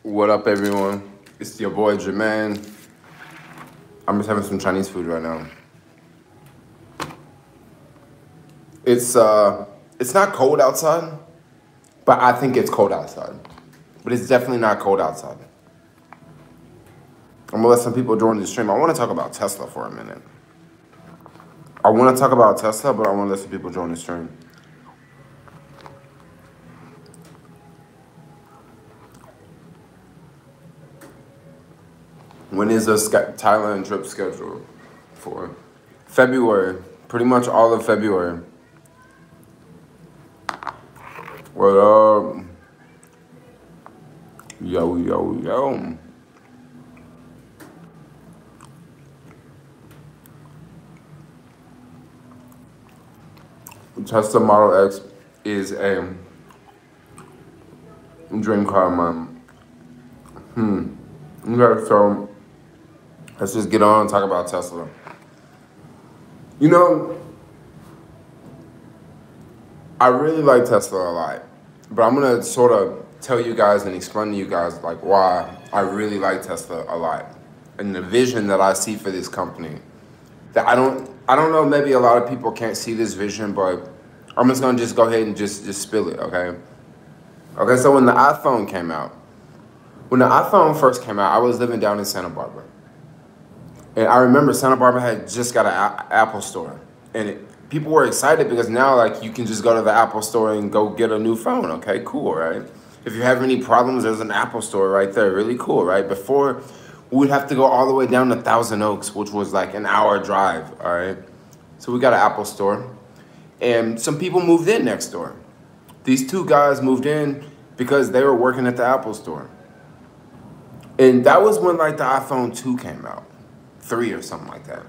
What up, everyone? It's your boy Jermaine. I'm just having some Chinese food right now. It's not cold outside, but I think it's cold outside. But it's definitely not cold outside. I'm gonna let some people join the stream. I want to talk about Tesla for a minute. I want to talk about Tesla, but I want to let some people join the stream. When is the Thailand trip scheduled for? February. Pretty much all of February. What up? Yo, yo, yo. Tesla Model X is a dream car of mine. Okay, so let's just get on and talk about Tesla. You know, I really like Tesla a lot, but I'm gonna sort of tell you guys and explain to you guys like why I really like Tesla a lot and the vision that I see for this company. That I don't know, maybe a lot of people can't see this vision, but I'm just gonna go ahead and just spill it, okay? Okay, so when the iPhone came out, when the iPhone first came out, I was living down in Santa Barbara. And I remember Santa Barbara had just got an Apple store. And people were excited because now like you can just go to the Apple store and go get a new phone, okay? Cool, right? If you have any problems, there's an Apple store right there, really cool, right? Before, we would have to go all the way down to Thousand Oaks, which was like an hour drive, all right? So we got an Apple store, and some people moved in next door. These two guys moved in because they were working at the Apple store. And that was when like the iPhone 2 came out, 3 or something like that.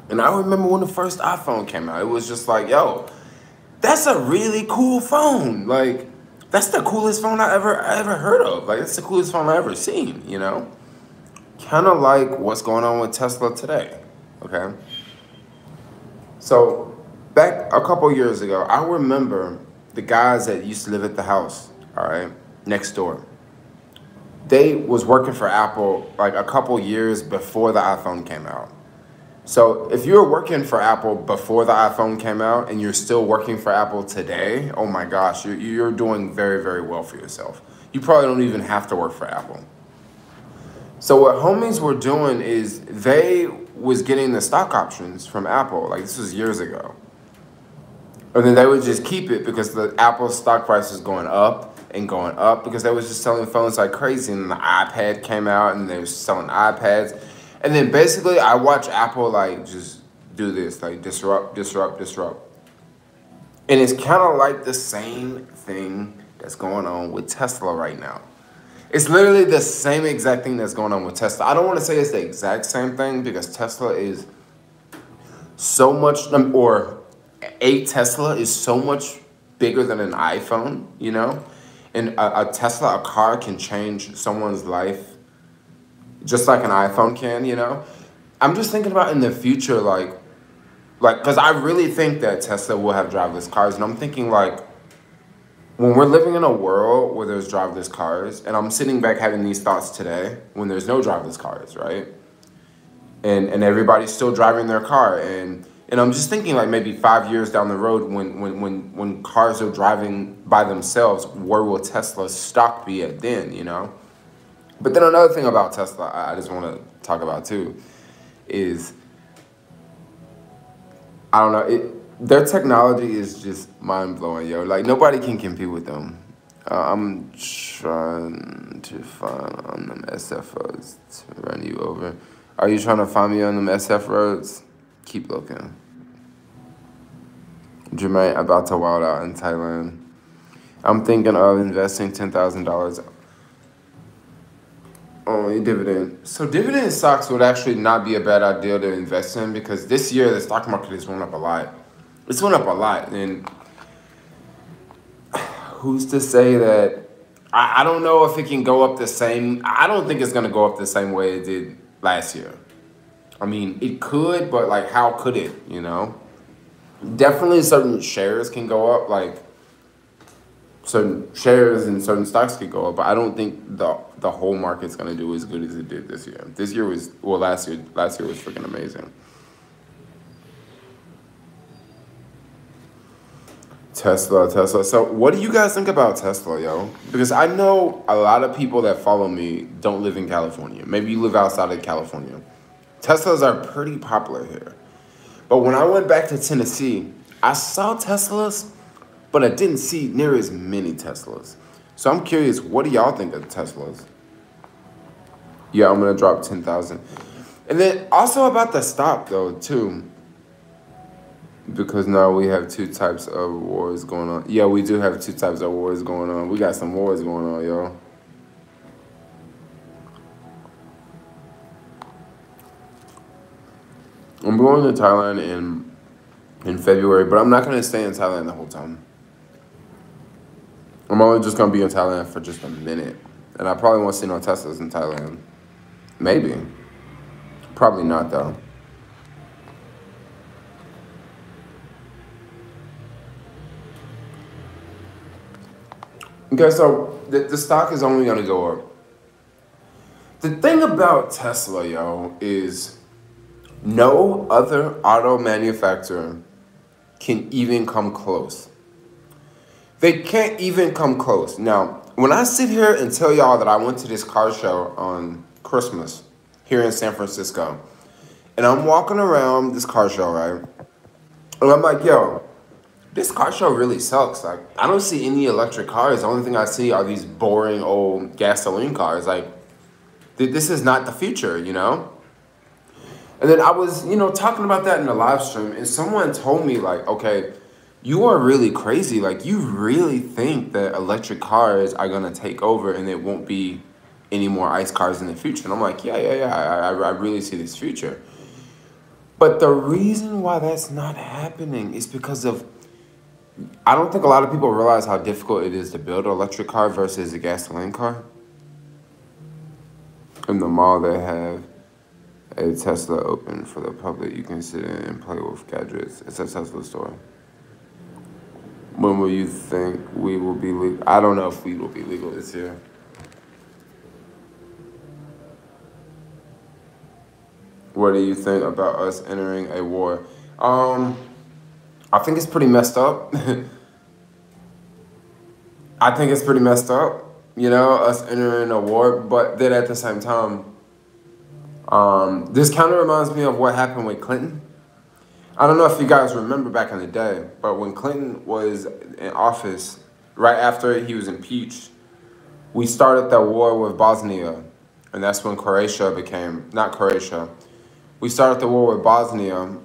And I remember when the first iPhone came out, it was just like, yo, that's a really cool phone. Like, that's the coolest phone I ever heard of. Like, that's the coolest phone I ever seen, you know? Kind of like what's going on with Tesla today, okay? So back a couple years ago, I remember the guys that used to live at the house, all right, next door. They was working for Apple like a couple years before the iPhone came out. So if you're working for Apple before the iPhone came out and you're still working for Apple today, oh my gosh, you're doing very, very well for yourself. You probably don't even have to work for Apple. So what homies were doing is they was getting the stock options from Apple. Like this was years ago. And then they would just keep it because the Apple stock price was going up and going up because they was just selling phones like crazy. And the iPad came out and they were selling iPads. And then basically I watch Apple like just do this, like disrupt, disrupt, disrupt. And it's kind of like the same thing that's going on with Tesla right now. It's literally the same exact thing that's going on with Tesla. I don't want to say it's the exact same thing because Tesla is so much, or a Tesla is so much bigger than an iPhone, you know? And a Tesla, a car can change someone's life just like an iPhone can, you know? I'm just thinking about in the future, like, because I really think that Tesla will have driverless cars. And I'm thinking like, when we're living in a world where there's driverless cars, and I'm sitting back having these thoughts today when there's no driverless cars, right? And everybody's still driving their car. And I'm just thinking like maybe 5 years down the road when cars are driving by themselves, where will Tesla's stock be at then, you know? But then another thing about Tesla I just want to talk about too is, I don't know, their technology is just mind-blowing, yo. Like, nobody can compete with them. I'm trying to find on them SF roads to run you over. Are you trying to find me on them SF roads? Keep looking. Jermaine about to wild out in Thailand. I'm thinking of investing $10,000 only Dividend. So Dividend stocks would actually not be a bad idea to invest in because this year the stock market has went up a lot. It's went up a lot, and who's to say that? I don't know if it can go up the same. I don't think it's going to go up the same way it did last year. I mean, it could, but like, how could it, you know? Definitely certain shares can go up, like certain shares and certain stocks could go up, but I don't think the whole market's gonna do as good as it did this year. This year was, well, last year was freaking amazing. Tesla. So what do you guys think about Tesla, yo? Because I know a lot of people that follow me don't live in California. Maybe you live outside of California. Teslas are pretty popular here. But when I went back to Tennessee, I saw Teslas, but I didn't see near as many Teslas. So I'm curious, what do y'all think of Teslas? Yeah, I'm going to drop 10,000. And then also about the stock, though, too. Because now we have two types of wars going on. Yeah, we do have two types of wars going on. We got some wars going on, yo. I'm going to Thailand in February, but I'm not going to stay in Thailand the whole time. I'm only just going to be in Thailand for just a minute. And I probably won't see no Teslas in Thailand. Maybe. Probably not, though. Okay, so the stock is only going to go up. The thing about Tesla, yo, is no other auto manufacturer can even come close. They can't even come close. Now, when I sit here and tell y'all that I went to this car show on Christmas here in San Francisco, and I'm walking around this car show, right? And I'm like, yo, this car show really sucks. Like, I don't see any electric cars. The only thing I see are these boring old gasoline cars. Like, this is not the future, you know? And then I was, talking about that in the live stream, and someone told me, like, okay, you are really crazy. Like, you really think that electric cars are going to take over and there won't be any more ICE cars in the future? And I'm like, yeah. I really see this future. But the reason why that's not happening is because of, I don't think a lot of people realize how difficult it is to build an electric car versus a gasoline car. In the mall, they have a Tesla open for the public. You can sit in and play with gadgets. It's a Tesla store. When will you think weed will be legal? I don't know if weed will be legal this year. What do you think about us entering a war? I think it's pretty messed up. I think it's pretty messed up, us entering a war. But then at the same time, this kind of reminds me of what happened with Clinton. I don't know if you guys remember back in the day, but when Clinton was in office, right after he was impeached, we started that war with Bosnia. And that's when Croatia became, not Croatia. We started the war with Bosnia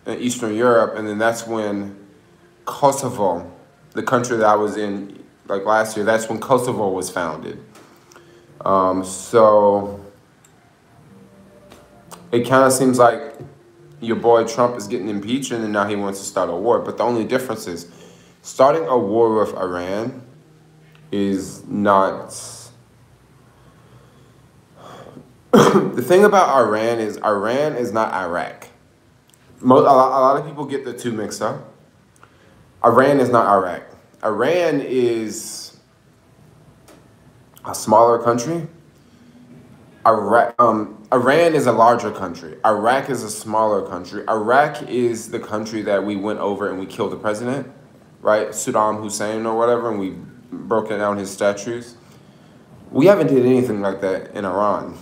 in Eastern Europe, and then that's when Kosovo, the country that I was in like last year, that's when Kosovo was founded. So it kind of seems like your boy Trump is getting impeached and then now he wants to start a war. But the only difference is starting a war with Iran is not... The thing about Iran is not Iraq. A lot of people get the two mixed up. Iran is not Iraq. Iran is a smaller country. Iran is a larger country. Iraq is a smaller country. Iraq is the country that we went over and we killed the president, right? Saddam Hussein or whatever, and we broke down his statues. We haven't did anything like that in Iran.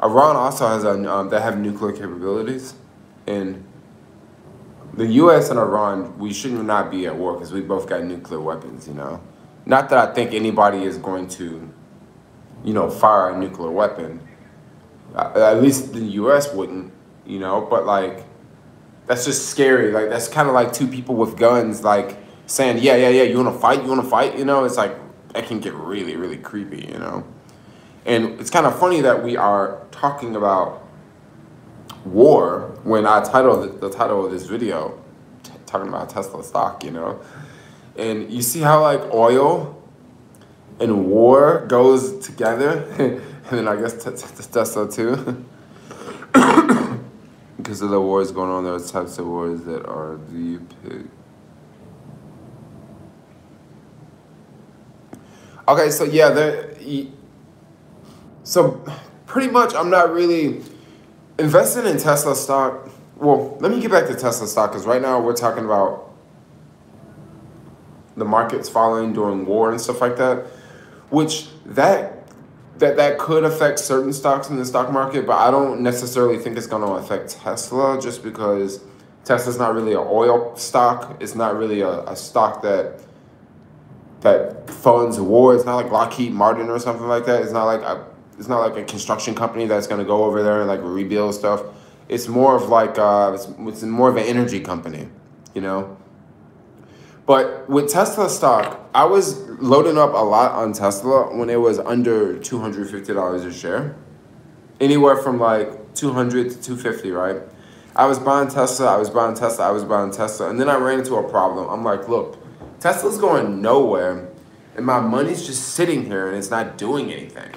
Iran also has they have nuclear capabilities, and the U.S. and Iran, we should not be at war because we both got nuclear weapons, Not that I think anybody is going to, fire a nuclear weapon. At least the U.S. wouldn't, but like, that's just scary. Like, that's kind of like two people with guns, like saying, yeah, you want to fight? It's like, that can get really, really creepy, And it's kind of funny that we are talking about war when I titled the title of this video talking about Tesla stock, And you see how like oil and war goes together, and then I guess Tesla too. Because of the wars going on, there's types of wars that are the pig. Okay, so yeah, so pretty much I'm not really investing in Tesla stock. Well, let me get back to Tesla stock because right now we're talking about the markets falling during war and stuff like that, which that could affect certain stocks in the stock market, but I don't necessarily think it's going to affect Tesla just because Tesla's not really an oil stock. It's not really a stock that funds war. It's not like Lockheed Martin or something like that. It's not like a construction company that's going to go over there and like rebuild stuff. It's more of like it's more of an energy company, you know. But with Tesla stock, I was loading up a lot on Tesla when it was under $250 a share, anywhere from like 200 to 250, right? I was buying Tesla, and then I ran into a problem. I'm like, look, Tesla's going nowhere, and my money's just sitting here, and it's not doing anything.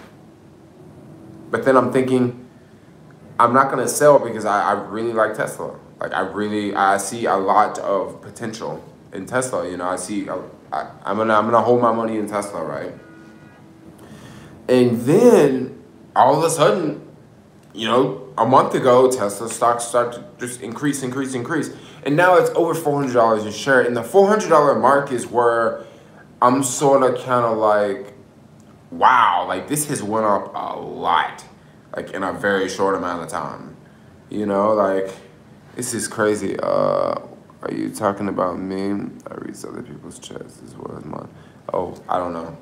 But then I'm thinking, I'm not gonna sell because I really like Tesla. Like I see a lot of potential in Tesla. You know, I'm gonna hold my money in Tesla, right? And then all of a sudden, you know, a month ago, Tesla stocks start to just increase. And now it's over $400 a share. And the $400 mark is where I'm sort of kind of like, wow, like this has went up a lot, like in a very short amount of time. You know, like this is crazy. Are you talking about me? I read other people's chats as well as mine. Oh, I don't know.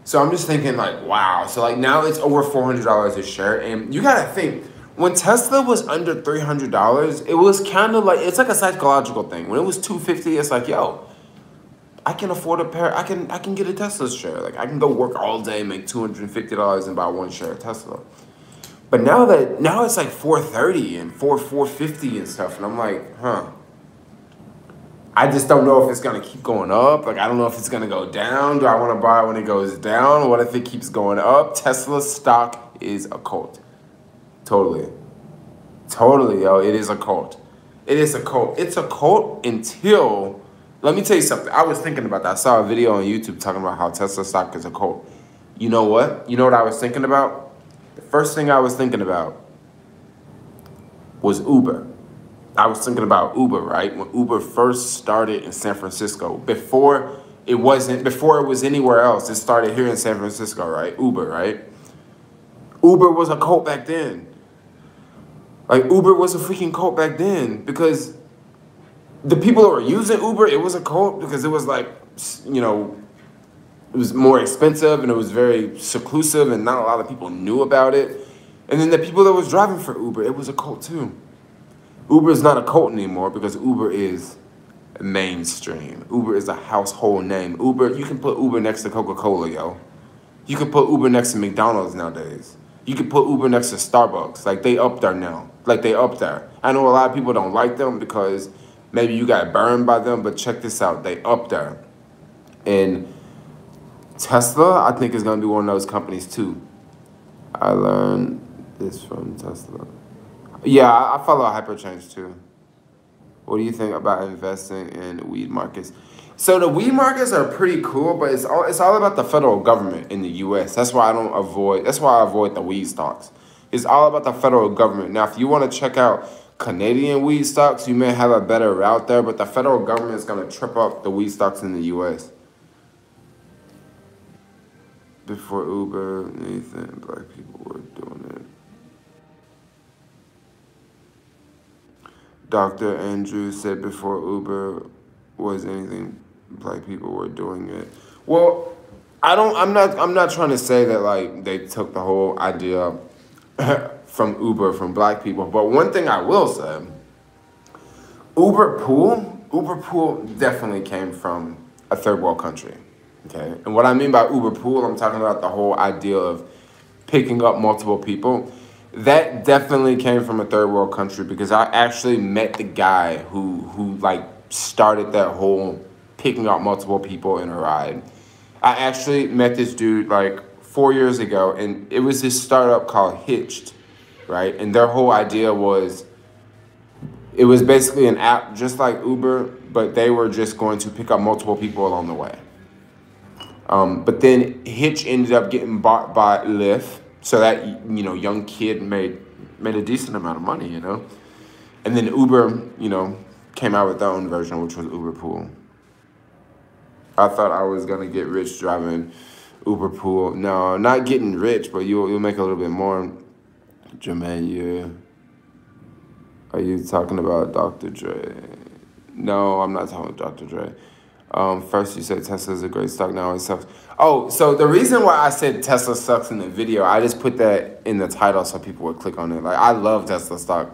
So I'm just thinking like, wow. So like now it's over $400 a share. And you got to think, when Tesla was under $300, it was kind of like, it's like a psychological thing. When it was $250, it's like, yo, I can afford a pair. I can get a Tesla share. Like I can go work all day, make $250 and buy one share of Tesla. But now it's like $430 and $450 and stuff. And I'm like, huh. I just don't know if it's going to keep going up. Like, I don't know if it's going to go down. Do I want to buy it when it goes down? What if it keeps going up? Tesla stock is a cult. Totally, yo. It is a cult. It's a cult until, let me tell you something. I was thinking about that. I saw a video on YouTube talking about how Tesla stock is a cult. You know what? You know what I was thinking about? The first thing I was thinking about was Uber. I was thinking about Uber, right? When Uber first started in San Francisco, before it was anywhere else, it started here in San Francisco, right? Uber, right? Uber was a cult back then. Like Uber was a freaking cult back then because the people that were using Uber, it was a cult because it was like, you know, it was more expensive and it was very seclusive and not a lot of people knew about it. And then the people that was driving for Uber, it was a cult too. Uber is not a cult anymore because Uber is mainstream. Uber is a household name. Uber, you can put Uber next to Coca-Cola, yo. You can put Uber next to McDonald's nowadays. You can put Uber next to Starbucks. Like, they up there now. Like, they up there. I know a lot of people don't like them because maybe you got burned by them, but check this out. They up there. And Tesla, I think, is going to be one of those companies, too. I learned this from Tesla. Yeah, I follow Hyperchange too. What do you think about investing in weed markets? So the weed markets are pretty cool, but it's all about the federal government in the U.S. That's why I avoid the weed stocks. It's all about the federal government. Now, if you want to check out Canadian weed stocks, you may have a better route there, but the federal government is going to trip up the weed stocks in the U.S. Before Uber, Nathan, black people were doing it. Dr. Andrew said before Uber was anything, black people were doing it. Well, I'm not trying to say that like they took the whole idea from Uber from black people, but one thing I will say, Uber pool definitely came from a third world country. Okay? And what I mean by Uber pool, I'm talking about the whole idea of picking up multiple people. That definitely came from a third world country because I actually met the guy who like started that whole picking up multiple people in a ride. I actually met this dude like 4 years ago, and it was this startup called Hitched, right? And their whole idea was, it was basically an app just like Uber, but they were just going to pick up multiple people along the way. But then Hitch ended up getting bought by Lyft, so that young kid made a decent amount of money, And then Uber, came out with their own version, which was Uber Pool. I thought I was gonna get rich driving Uber Pool. No, not getting rich, but you'll make a little bit more. Jermaine, are you talking about Dr. Dre? No, I'm not talking about Dr. Dre. First you said Tesla's a great stock, now it sucks. Oh, so the reason why I said Tesla sucks in the video, I just put that in the title so people would click on it. Like, I love Tesla stock.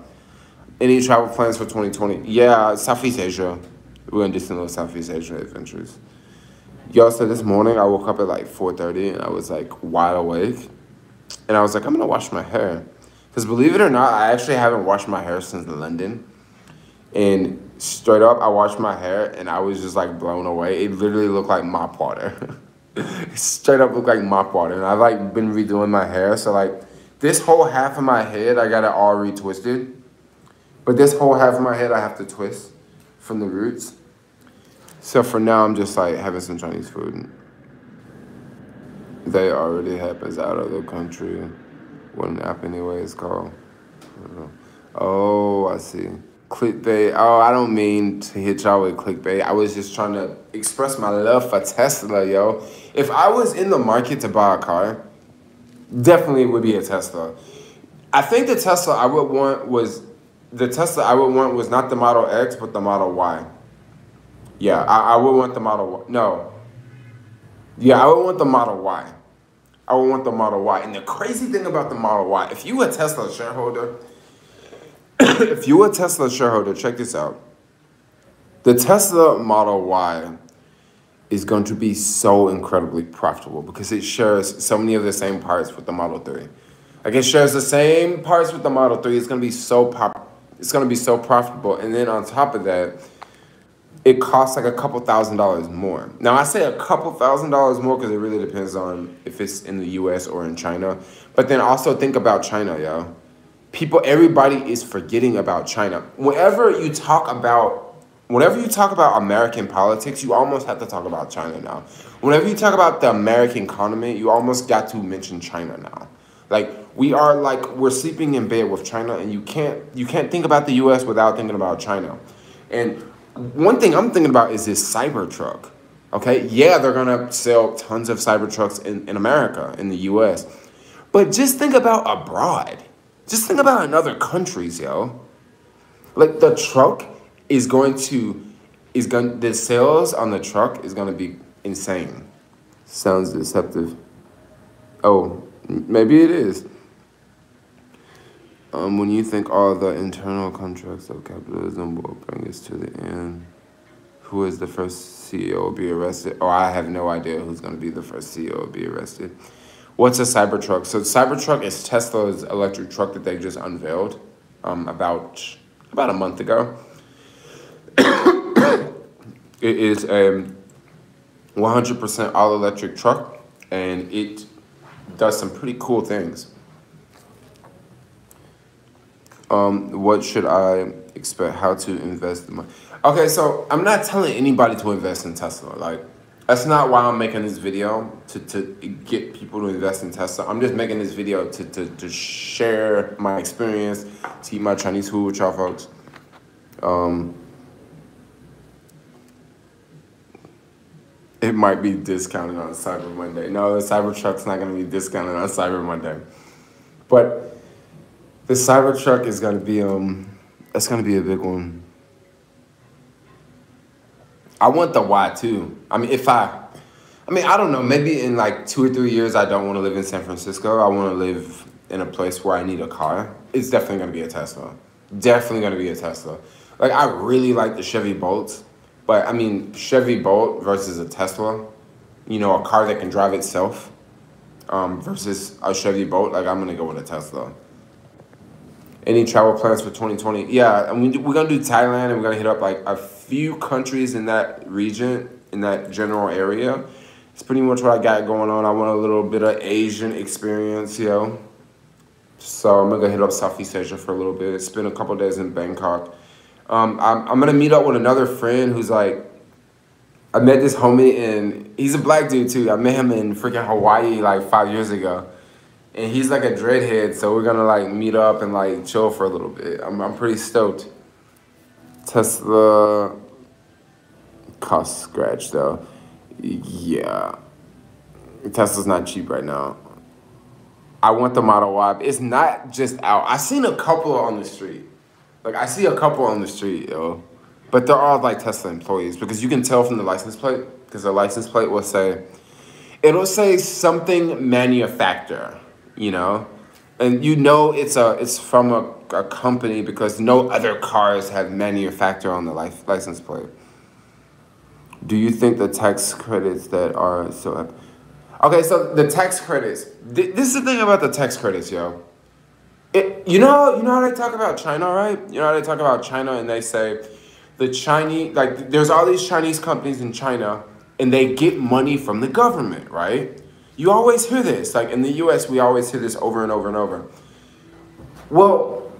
Any travel plans for 2020? Yeah, Southeast Asia. We're gonna do some little Southeast Asian adventures. Y'all, so this morning I woke up at like 4:30 and I was like wide awake. And I was like, I'm gonna wash my hair. Because believe it or not, I actually haven't washed my hair since London. And straight up, I washed my hair and I was just like blown away. It literally looked like mop water. Straight up looked like mop water. And I've like been redoing my hair. So like this whole half of my head, I got it all retwisted. But this whole half of my head, I have to twist from the roots. So for now, I'm just like having some Chinese food. They already happens out of the country. What an app anyway is called. Oh, I see. Clickbait. Oh, I don't mean to hit y'all with clickbait. I was just trying to express my love for Tesla, yo. If I was in the market to buy a car, definitely would be a Tesla. I think the Tesla I would want was not the Model X, but the Model Y. Yeah, I would want the Model Y. No. Yeah, I would want the Model Y. I would want the Model Y. And the crazy thing about the Model Y, if you a Tesla shareholder, check this out. The Tesla Model Y is going to be so incredibly profitable because it shares so many of the same parts with the Model 3. Like it shares the same parts with the Model 3. It's going to be so profitable. And then on top of that, it costs like a couple $1,000s more. Now, I say a couple $1,000s more because it really depends on if it's in the U.S. or in China. But then also think about China, yo. Everybody is forgetting about China. Whenever you talk about American politics, you almost have to talk about China now. Whenever you talk about the American economy, you almost got to mention China now. Like, we're sleeping in bed with China, and you can't think about the U.S. without thinking about China. And one thing I'm thinking about is this Cybertruck, okay? Yeah, they're going to sell tons of Cybertrucks in America, in the U.S. But just think about abroad. Just think about in other countries, yo. Like, the truck the sales on the truck is going to be insane. Sounds deceptive. Oh, maybe it is. When you think all the internal contracts of capitalism will bring us to the end, who is the first CEO to be arrested? Oh, I have no idea who's going to be the first CEO to be arrested. What's a Cybertruck? So Cybertruck is Tesla's electric truck that they just unveiled about a month ago. It is a 100% all-electric truck, and it does some pretty cool things. What should I expect? How to invest the money? Okay, so I'm not telling anybody to invest in Tesla. Like, that's not why I'm making this video, to get people to invest in Tesla. I'm just making this video to share my experience, to eat my Chinese food with y'all folks. It might be discounted on Cyber Monday. No, the Cybertruck's not going to be discounted on Cyber Monday. But the Cybertruck is going to be, that's going to be a big one. I want the Y too. I mean, I don't know, maybe in like 2 or 3 years, I don't want to live in San Francisco. I want to live in a place where I need a car. It's definitely going to be a Tesla. Definitely going to be a Tesla. Like, I really like the Chevy Bolts. But, I mean, Chevy Bolt versus a Tesla, you know, a car that can drive itself versus a Chevy Bolt, like, I'm going to go with a Tesla. Any travel plans for 2020? Yeah, I mean, we're going to do Thailand, and we're going to hit up, like, a few countries in that region, in that general area. It's pretty much what I got going on. I want a little bit of Asian experience, yo. So I'm going to go hit up Southeast Asia for a little bit, spend a couple days in Bangkok. I'm going to meet up with another friend who's like, I met this homie and he's a black dude too. I met him in freaking Hawaii like 5 years ago. And he's like a dreadhead, so we're gonna like meet up and like chill for a little bit. I'm pretty stoked. Tesla cost scratch though. Yeah. Tesla's not cheap right now. I want the Model Y. It's not just out. I seen a couple on the street. Like I see a couple on the street, yo. But they're all like Tesla employees because you can tell from the license plate because the license plate will say, it'll say something manufacturer, you know? And you know it's from a company because no other cars have manufacturer on the license plate. Do you think the tax credits that are so... Okay, so the tax credits. This is the thing about the tax credits, yo. You know how they talk about China, right? You know how they talk about China and they say the Chinese, like there's all these Chinese companies in China and they get money from the government, right? You always hear this. Like in the US, we always hear this over and over and over. Well,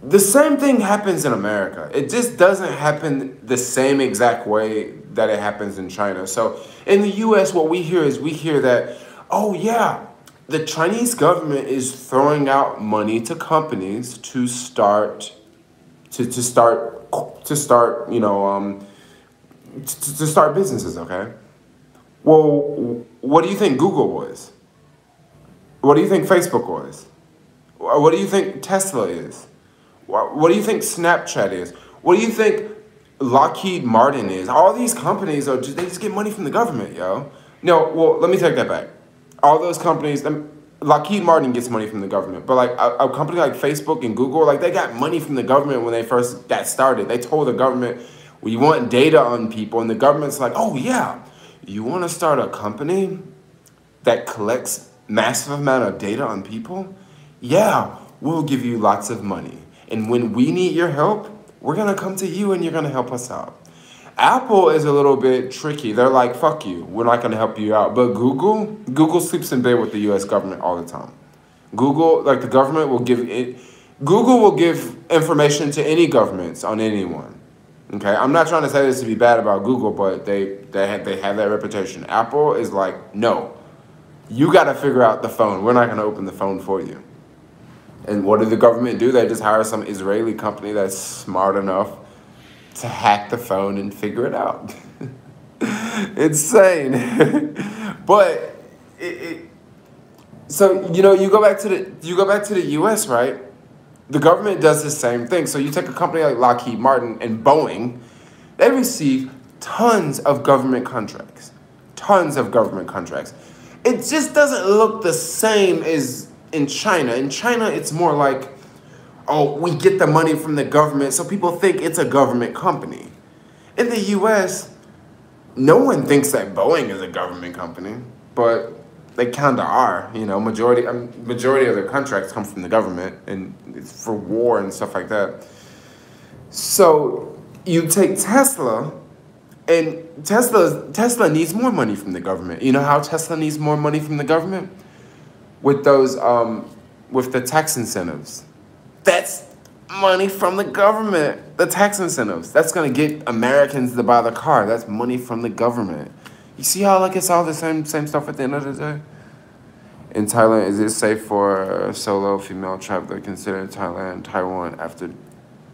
the same thing happens in America. It just doesn't happen the same exact way that it happens in China. So in the US, what we hear that, oh yeah, the Chinese government is throwing out money to companies to start businesses, okay? Well, what do you think Google was? What do you think Facebook was? What do you think Tesla is? What do you think Snapchat is? What do you think Lockheed Martin is? All these companies they just get money from the government, yo. No, well, let me take that back. All those companies, Lockheed Martin gets money from the government, but like a company like Facebook and Google, like they got money from the government when they first got started. They told the government, we want data on people, and the government's like, oh yeah, you want to start a company that collects massive amount of data on people? Yeah, we'll give you lots of money. And when we need your help, we're going to come to you and you're going to help us out. Apple is a little bit tricky. They're like, fuck you. We're not going to help you out. But Google sleeps in bed with the U.S. government all the time. Google, like the government will give it. Google will give information to any governments on anyone. Okay, I'm not trying to say this to be bad about Google, but they have that reputation. Apple is like, no, you got to figure out the phone. We're not going to open the phone for you. And what did the government do? They just hire some Israeli company that's smart enough to hack the phone and figure it out. Insane. But so you go back to the US, right? The government does the same thing. So you take a company like Lockheed Martin and Boeing, they receive tons of government contracts. Tons of government contracts. It just doesn't look the same as in China. In China, it's more like, oh, we get the money from the government, so people think it's a government company. In the US, no one thinks that Boeing is a government company, but they kind of are. You know, majority of their contracts come from the government, and it's for war and stuff like that. So you take Tesla, and Tesla needs more money from the government. You know how Tesla needs more money from the government? With those, with the tax incentives. That's money from the government. The tax incentives. That's gonna get Americans to buy the car. That's money from the government. You see how like it's all the same stuff at the end of the day? In Thailand, is it safe for a solo female traveler considering Thailand, Taiwan after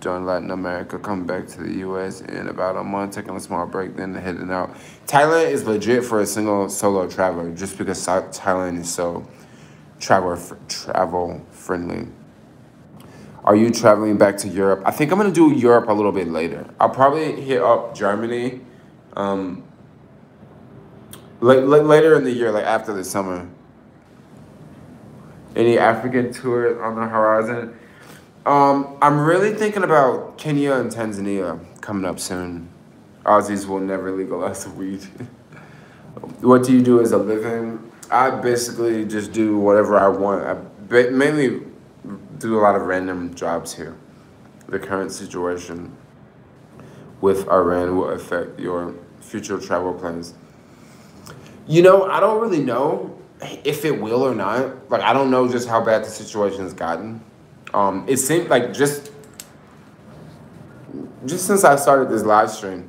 doing Latin America, coming back to the U.S. in about a month, taking a small break, then heading out? Thailand is legit for a single solo traveler just because Thailand is so travel friendly. Are you traveling back to Europe? I think I'm gonna do Europe a little bit later. I'll probably hit up Germany later in the year, like after the summer. Any African tours on the horizon? I'm really thinking about Kenya and Tanzania coming up soon. Aussies will never legalize weed. What do you do as a living? I basically just do whatever I want. I mainly do a lot of random jobs here. The current situation with Iran will affect your future travel plans. You know, I don't really know if it will or not. Like, I don't know just how bad the situation has gotten. It seemed like just since I started this live stream,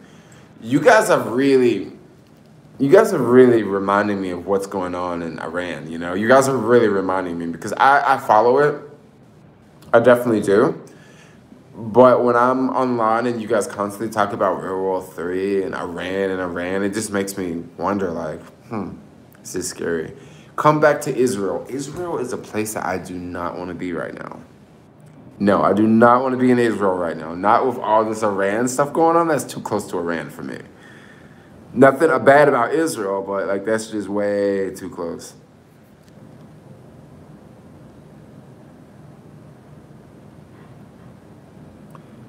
You guys are really, you guys are really reminding me of what's going on in Iran. You know, you guys are really reminding me because I follow it. I definitely do. But when I'm online and you guys constantly talk about World War III and Iran, it just makes me wonder, like, this is scary. Come back to Israel. Israel is a place that I do not want to be right now. No, I do not want to be in Israel right now. Not with all this Iran stuff going on. That's too close to Iran for me. Nothing bad about Israel, but like that's just way too close.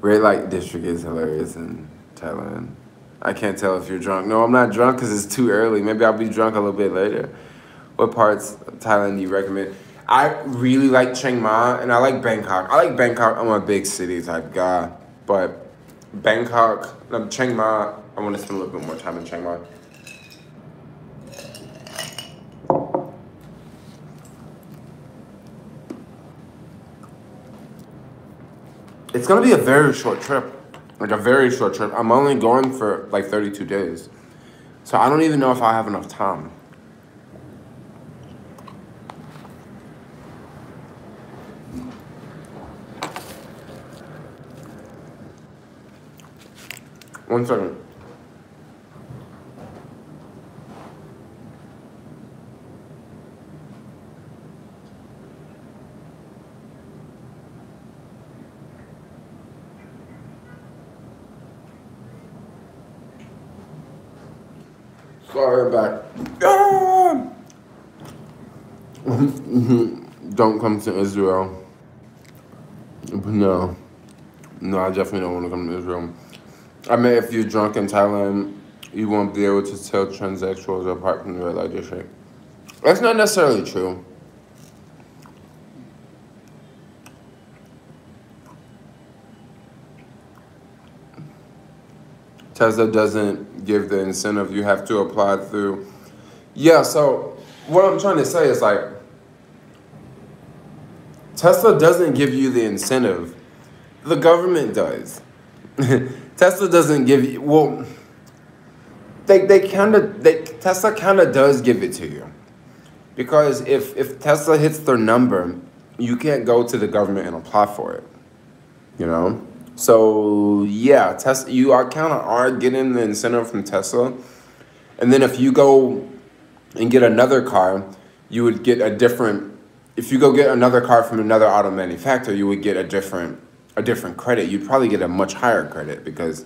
Red light district is hilarious in Thailand. I can't tell if you're drunk. No, I'm not drunk because it's too early. Maybe I'll be drunk a little bit later. What parts of Thailand do you recommend? I really like Chiang Mai and I like Bangkok. I like Bangkok. I'm a big city type guy. But Bangkok, Chiang Mai, I want to spend a little bit more time in Chiang Mai. It's going to be a very short trip. Like a very short trip. I'm only going for like 32 days. So I don't even know if I have enough time. One second. Sorry, I'm back. Ah! Don't come to Israel. No. No, I definitely don't want to come to Israel. I mean, if you're drunk in Thailand, you won't be able to tell transsexuals apart from the red light district. That's not necessarily true. Tesla doesn't give the incentive. You have to apply through. Yeah, so what I'm trying to say is like, Tesla doesn't give you the incentive. The government does. Tesla doesn't give you, well, Tesla kind of does give it to you. Because if Tesla hits their number, you can't go to the government and apply for it, you know? So yeah, Tesla, you are kind of are getting the incentive from Tesla. And then if you go and get another car, you would get a different, if you go get another car from another auto manufacturer, you would get a different credit. You'd probably get a much higher credit because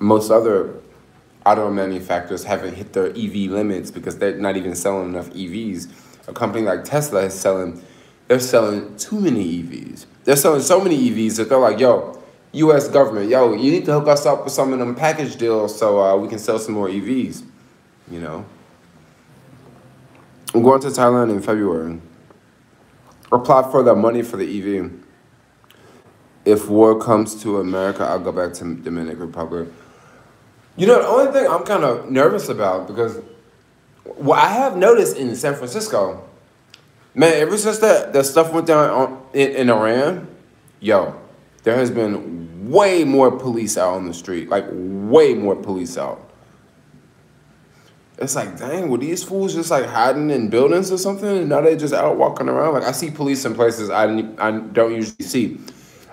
most other auto manufacturers haven't hit their EV limits because they're not even selling enough EVs. A company like Tesla is they're selling too many EVs. They're selling so many EVs that they're like, yo, U.S. government, yo, you need to hook us up with some of them package deals so we can sell some more EVs, you know? I'm going to Thailand in February. Apply for the money for the EV. If war comes to America, I'll go back to Dominican Republic. You know, the only thing I'm kind of nervous about, because what I have noticed in San Francisco, man, ever since that stuff went down in Iran, yo, there has been way more police out on the street, like way more police out. It's like, dang, were these fools just like hiding in buildings or something? And now they just out walking around? Like I see police in places I don't usually see.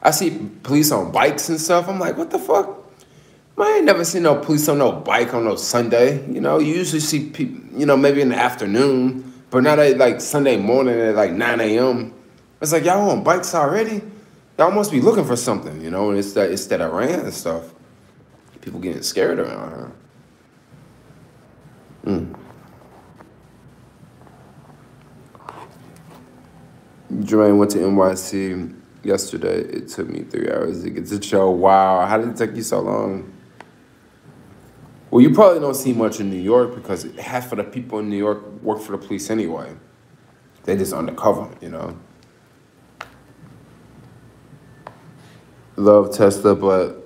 I see police on bikes and stuff. I'm like, what the fuck? I ain't never seen no police on no bike on no Sunday. You know, you usually see people, you know, maybe in the afternoon, but not at like Sunday morning at like 9 a.m. It's like, y'all on bikes already? Y'all must be looking for something, you know, and it's that Iran stuff. People getting scared around her. Jermaine went to NYC yesterday. It took me 3 hours to get to the show. Wow, how did it take you so long? Well, you probably don't see much in New York because half of the people in New York work for the police anyway. They just undercover, you know. Love Tesla, but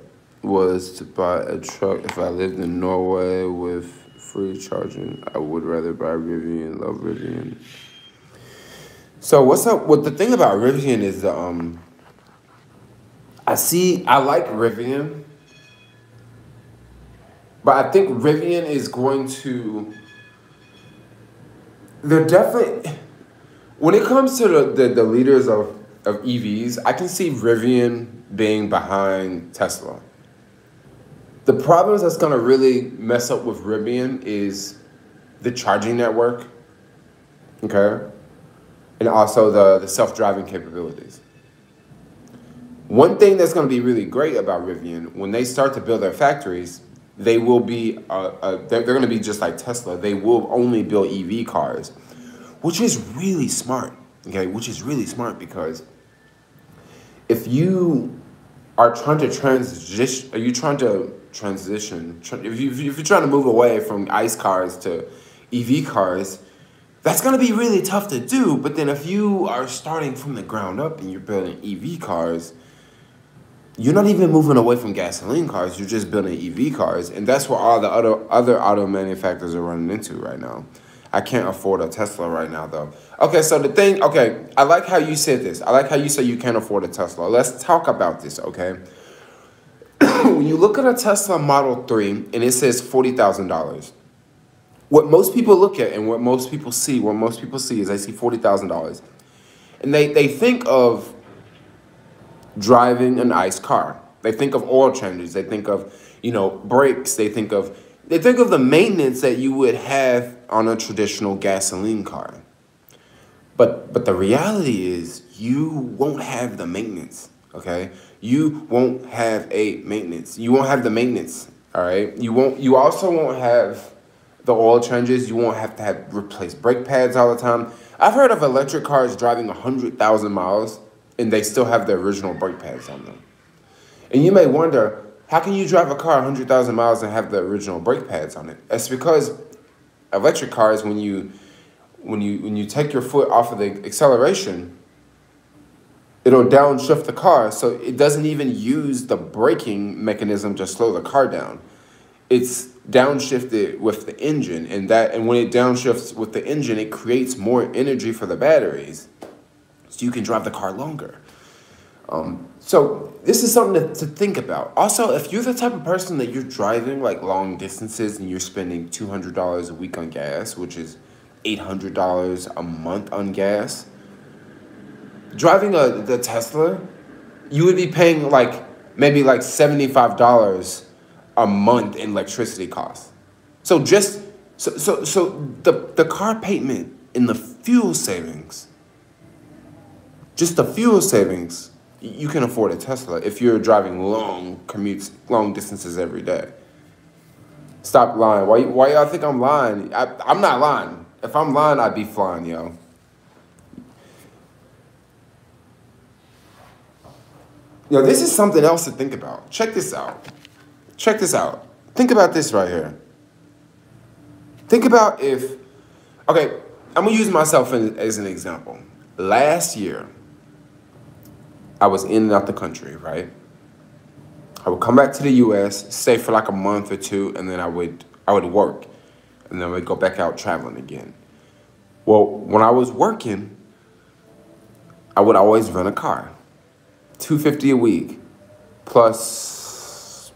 was to buy a truck. If I lived in Norway with free charging, I would rather buy Rivian. Love Rivian. So what's up? Well, the thing about Rivian is I like Rivian. But I think Rivian is going to, they're definitely, when it comes to the leaders of EVs, I can see Rivian being behind Tesla. The problems that's going to really mess up with Rivian is the charging network, okay? And also the self-driving capabilities. One thing that's going to be really great about Rivian, when they start to build their factories, they will be, they're going to be just like Tesla. They will only build EV cars, which is really smart, okay? Which is really smart because if you are trying to transition, if you're trying to move away from ICE cars to EV cars, that's going to be really tough to do. But then if you are starting from the ground up and you're building EV cars, you're not even moving away from gasoline cars. You're just building EV cars. And that's what all the other auto manufacturers are running into right now. I can't afford a Tesla right now, though. Okay, so the thing, okay, I like how you said this. I like how you say you can't afford a Tesla. Let's talk about this, okay? When you look at a Tesla Model 3 and it says $40,000, what most people look at and what most people see is they see $40,000. And they think of driving an ICE car. They think of oil changes. They think of, brakes. They think of the maintenance that you would have on a traditional gasoline car. But the reality is you won't have the maintenance, okay? You won't have a maintenance. You won't have the maintenance, all right? You also won't have the oil changes. You won't have to replace brake pads all the time. I've heard of electric cars driving 100,000 miles and they still have the original brake pads on them. And you may wonder, how can you drive a car 100,000 miles and have the original brake pads on it? It's because electric cars, when you take your foot off of the acceleration, it'll downshift the car, so it doesn't even use the braking mechanism to slow the car down. It's downshifted with the engine, and when it downshifts with the engine, it creates more energy for the batteries, so you can drive the car longer. So this is something to think about. Also, if you're the type of person that you're driving like long distances and you're spending $200 a week on gas, which is $800 a month on gas, driving the Tesla, you would be paying maybe $75 a month in electricity costs. So the car payment and the fuel savings, just the fuel savings, you can afford a Tesla if you're driving long commutes, long distances every day. Stop lying. Why y'all think I'm lying? I'm not lying. If I'm lying, I'd be flying, yo. This is something else to think about. Check this out. Check this out. Think about this right here. Think about okay, I'm going to use myself as an example. Last year, I was in and out the country, right? I would come back to the U.S., stay for like a month or two, and then I would work. And then we'd go back out traveling again. Well, when I was working, I would always rent a car. $250 a week, plus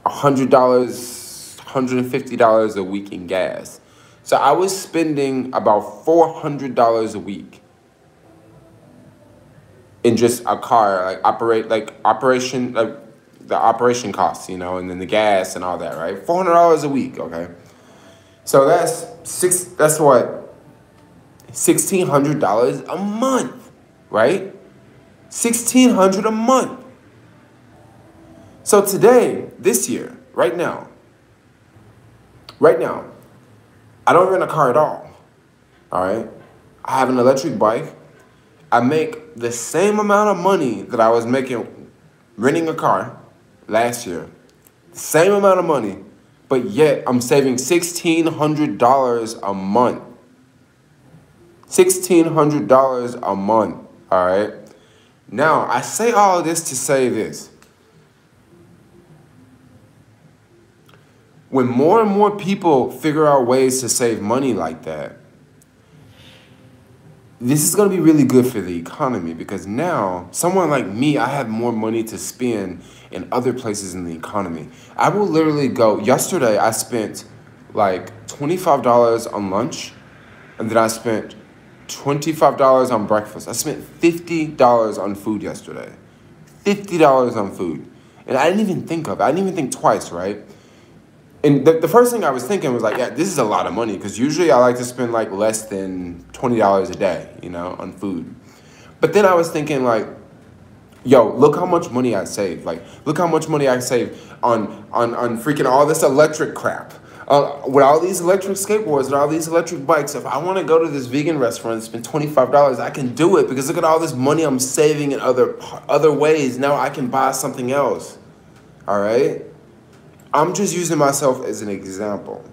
$100, $150 a week in gas. So I was spending about $400 a week in just a car, the operation costs, and then the gas and all that, right? $400 a week, okay? So that's what? $1,600 a month, right? $1,600 a month. So today, this year, right now, I don't rent a car at all right? I have an electric bike. I make the same amount of money that I was making renting a car last year. The same amount of money, but yet I'm saving $1,600 a month. $1,600 a month, all right? Now, I say all of this to say this. When more and more people figure out ways to save money like that, this is going to be really good for the economy because now someone like me, I have more money to spend in other places in the economy. I will literally go. Yesterday, I spent like $25 on lunch, and then I spent $25 on breakfast. I spent $50 on food yesterday. $50 on food. And I didn't even think of it. I didn't even think twice, right? And the first thing I was thinking was like, yeah, this is a lot of money because usually I like to spend like less than $20 a day, you know, on food. But then I was thinking like, yo, look how much money I saved. Like, look how much money I saved on freaking all this electric crap. With all these electric skateboards and all these electric bikes, if I want to go to this vegan restaurant and spend $25, I can do it because look at all this money I'm saving in other ways. Now I can buy something else. All right? I'm just using myself as an example.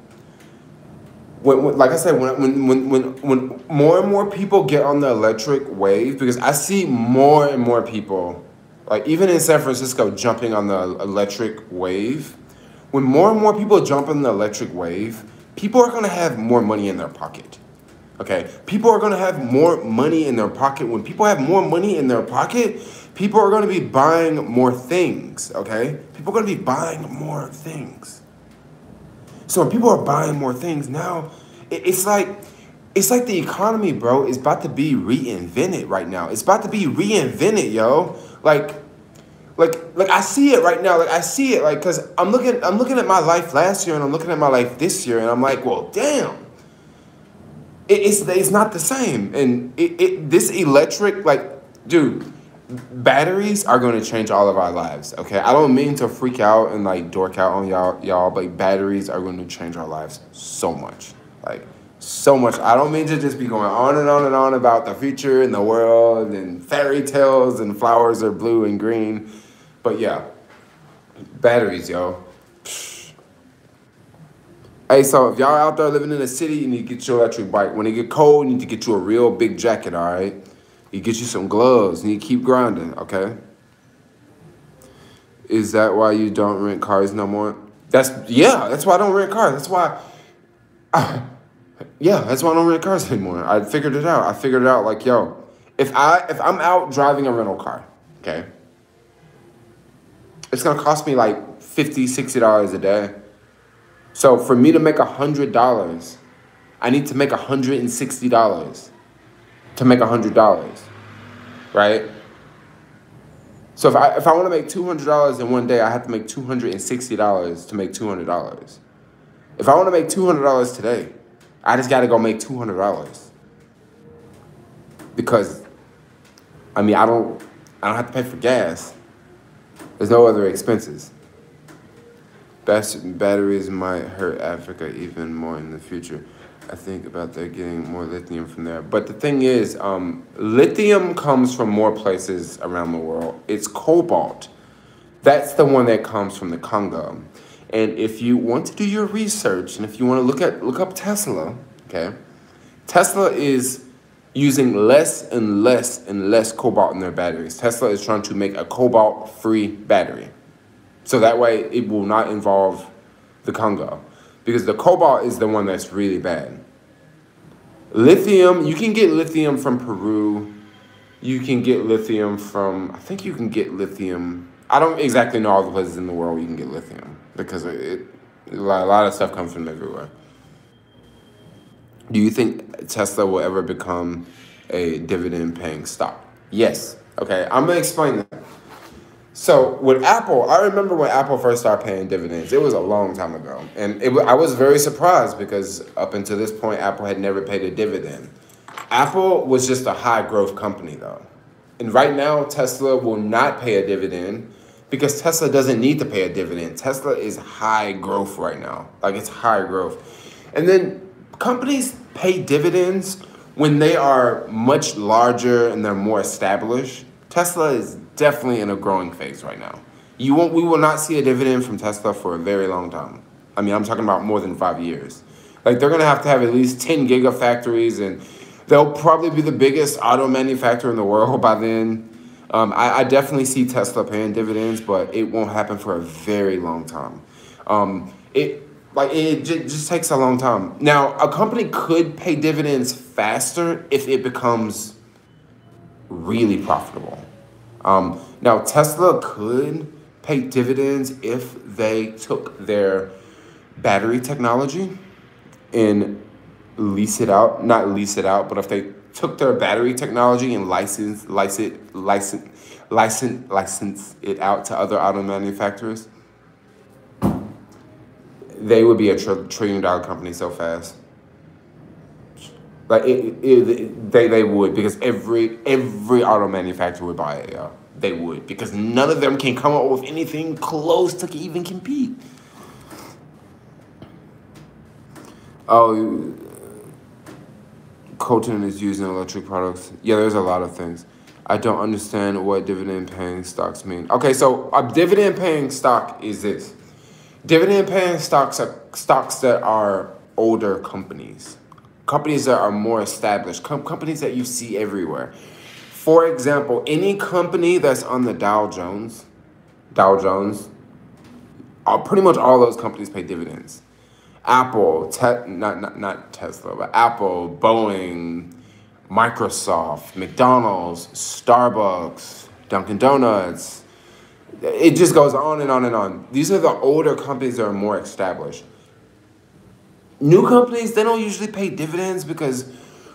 Like I said, when more and more people get on the electric wave, because I see more and more people, like even in San Francisco, jumping on the electric wave. When more and more people jump on the electric wave, people are going to have more money in their pocket. Okay? People are going to have more money in their pocket. When people have more money in their pocket, people are going to be buying more things. Okay? People are going to be buying more things. So when people are buying more things, now it's like the economy, bro, is about to be reinvented right now. It's about to be reinvented, yo. Like I see it right now. Like I see it, like, cause I'm looking at my life last year and I'm looking at my life this year and I'm like, well, damn, it's not the same. And this electric, like, dude, batteries are going to change all of our lives. Okay, I don't mean to freak out and like dork out on y'all, but batteries are going to change our lives so much, like so much. I don't mean to just be going on and on and on about the future and the world and fairy tales and flowers are blue and green. But yeah, batteries, yo. Psh. Hey, so if y'all out there living in the city, you need to get your electric bike. When it get cold, you need to get you a real big jacket, all right? You get you some gloves. You need to keep grinding, okay? Is that why you don't rent cars no more? That's why I don't rent cars. That's why I don't rent cars anymore. I figured it out. I figured it out like, yo, if I'm out driving a rental car, okay? It's going to cost me like $50, $60 a day. So for me to make $100, I need to make $160 to make $100, right? So if I want to make $200 in one day, I have to make $260 to make $200. If I want to make $200 today, I just got to go make $200. Because, I mean, I don't have to pay for gas. There's no other expenses. Batteries might hurt Africa even more in the future. I think about they're getting more lithium from there. But the thing is, lithium comes from more places around the world. It's cobalt. That's the one that comes from the Congo. And if you want to do your research, and if you want to look up Tesla, okay? Tesla is using less and less and less cobalt in their batteries. Tesla is trying to make a cobalt-free battery. So that way it will not involve the Congo. Because the cobalt is the one that's really bad. Lithium, you can get lithium from Peru. You can get lithium from, I think you can get lithium. I don't exactly know all the places in the world where you can get lithium. Because a lot of stuff comes from everywhere. Do you think Tesla will ever become a dividend-paying stock? Yes. Okay, I'm going to explain that. So with Apple, I remember when Apple first started paying dividends. It was a long time ago. And I was very surprised because up until this point, Apple had never paid a dividend. Apple was just a high-growth company, though. And right now, Tesla will not pay a dividend because Tesla doesn't need to pay a dividend. Tesla is high growth right now. Like, it's high growth. And then companies pay dividends when they are much larger and they're more established. Tesla is definitely in a growing phase right now. We will not see a dividend from Tesla for a very long time. I mean, I'm talking about more than 5 years. Like, they're going to have at least 10 gigafactories, and they'll probably be the biggest auto manufacturer in the world by then. I definitely see Tesla paying dividends, but it won't happen for a very long time. It just takes a long time. Now, a company could pay dividends faster if it becomes really profitable. Now, Tesla could pay dividends if they took their battery technology and not lease it out, but if they took their battery technology and license it out to other auto manufacturers, they would be a $1 trillion company so fast. Like they would, because every auto manufacturer would buy it, y'all. They would, because none of them can come up with anything close to even compete. Oh, Colton is using electric products. Yeah, there's a lot of things. I don't understand what dividend-paying stocks mean. Okay, so a dividend-paying stock is this. Dividend-paying stocks are stocks that are older companies. Companies that are more established. Companies that you see everywhere. For example, any company that's on the Dow Jones, pretty much all those companies pay dividends. Apple, not Tesla, but Apple, Boeing, Microsoft, McDonald's, Starbucks, Dunkin' Donuts. It just goes on and on and on. These are the older companies that are more established. New companies, they don't usually pay dividends because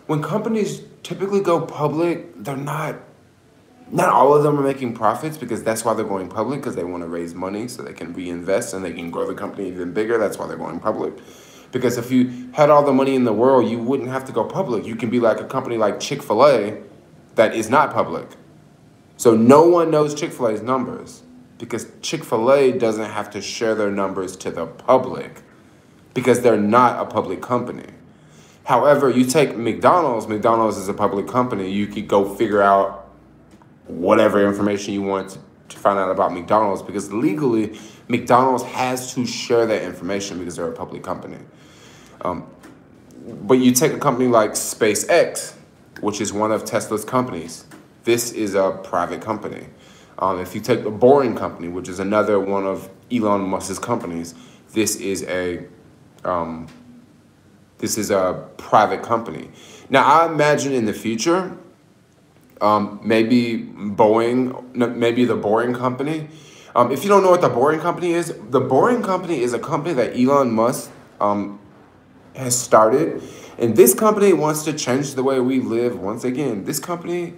when companies typically go public, not all of them are making profits, because that's why they're going public, because they want to raise money so they can reinvest and they can grow the company even bigger. That's why they're going public. Because if you had all the money in the world, you wouldn't have to go public. You can be like a company like Chick-fil-A that is not public. So no one knows Chick-fil-A's numbers because Chick-fil-A doesn't have to share their numbers to the public because they're not a public company. However, you take McDonald's is a public company. You could go figure out whatever information you want to find out about McDonald's, because legally, McDonald's has to share that information because they're a public company. But you take a company like SpaceX, which is one of Tesla's companies. This is a private company. If you take the Boring Company, which is another one of Elon Musk's companies, this is a private company. Now, I imagine in the future, maybe the Boring Company. If you don't know what the Boring Company is a company that Elon Musk has started. And this company wants to change the way we live once again. This company,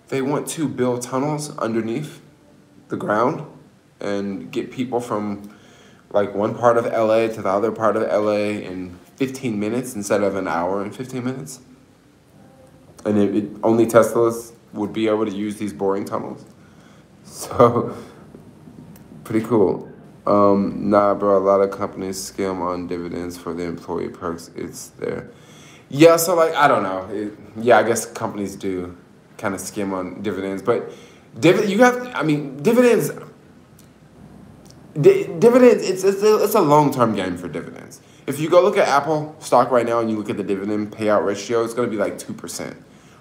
they want to build tunnels underneath the ground and get people from like one part of LA to the other part of LA in 15 minutes instead of an hour and 15 minutes. And only Teslas would be able to use these boring tunnels. So, pretty cool. Nah, bro, a lot of companies scam on dividends for the employee perks. It's there. Yeah, so like, I don't know. I guess companies do kind of skim on dividends, but dividends, it's a long-term game for dividends. If you go look at Apple stock right now and you look at the dividend payout ratio, it's going to be like 2%,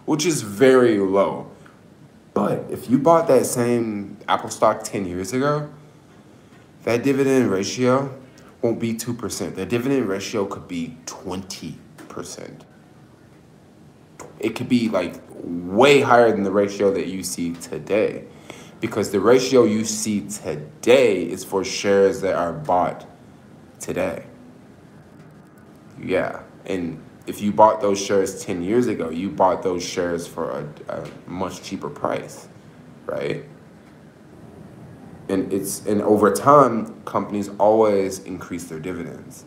which is very low. But if you bought that same Apple stock 10 years ago, that dividend ratio won't be 2%. The dividend ratio could be 20%. It could be like way higher than the ratio that you see today, because the ratio you see today is for shares that are bought today. Yeah, and if you bought those shares 10 years ago, you bought those shares for a much cheaper price, right? And over time, companies always increase their dividends.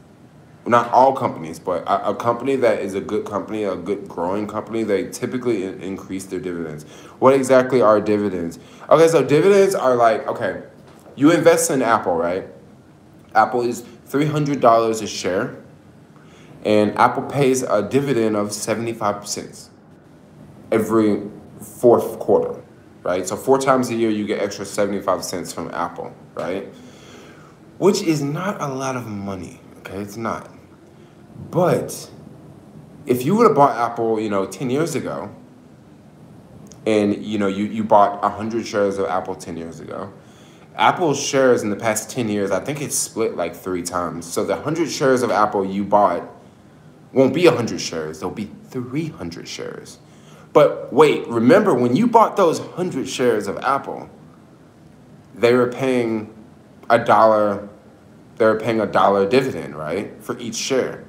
Well, not all companies, but a company that is a good company, a good growing company, they typically increase their dividends. What exactly are dividends? Okay, so dividends are like, okay, you invest in Apple, right? Apple is $300 a share, and Apple pays a dividend of 75 cents every fourth quarter. Right? So 4 times a year, you get extra 75 cents from Apple, right? Which is not a lot of money, okay? It's not. But if you would have bought Apple, 10 years ago, and, you bought 100 shares of Apple 10 years ago, Apple's shares in the past 10 years, I think it's split like 3 times. So the 100 shares of Apple you bought Won't be 100 shares. There'll be 300 shares. But wait, remember when you bought those 100 shares of Apple, they were paying $1. They were paying $1 dividend, right, for each share.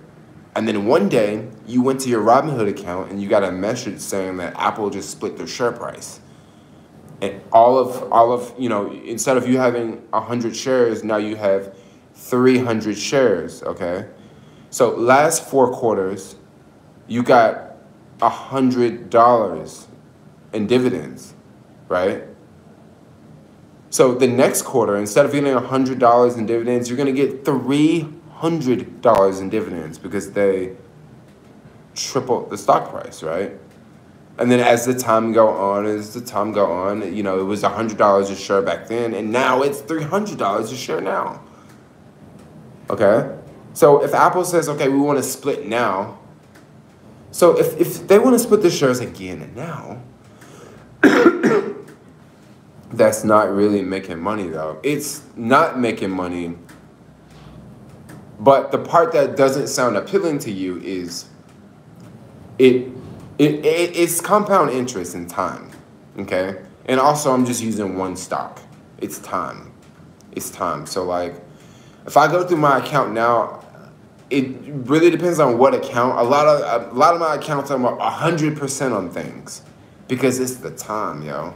And then one day you went to your Robinhood account and you got a message saying that Apple just split their share price. And all of instead of you having 100 shares, now you have 300 shares, okay? So last 4 quarters, you got $100 in dividends, right? So the next quarter, instead of getting $100 in dividends, you're going to get $300 in dividends because they tripled the stock price, right? And then as the time go on, it was $100 a share back then, and now it's $300 a share now. Okay? So if Apple says, okay, we want to split now, so if they want to split the shares again now, that's not really making money, though. It's not making money. But the part that doesn't sound appealing to you is it's compound interest in time, okay? And also, I'm just using one stock. It's time. It's time. So, like, if I go through my account now, it really depends on what account. A lot of my accounts are 100% on things because it's the time, yo.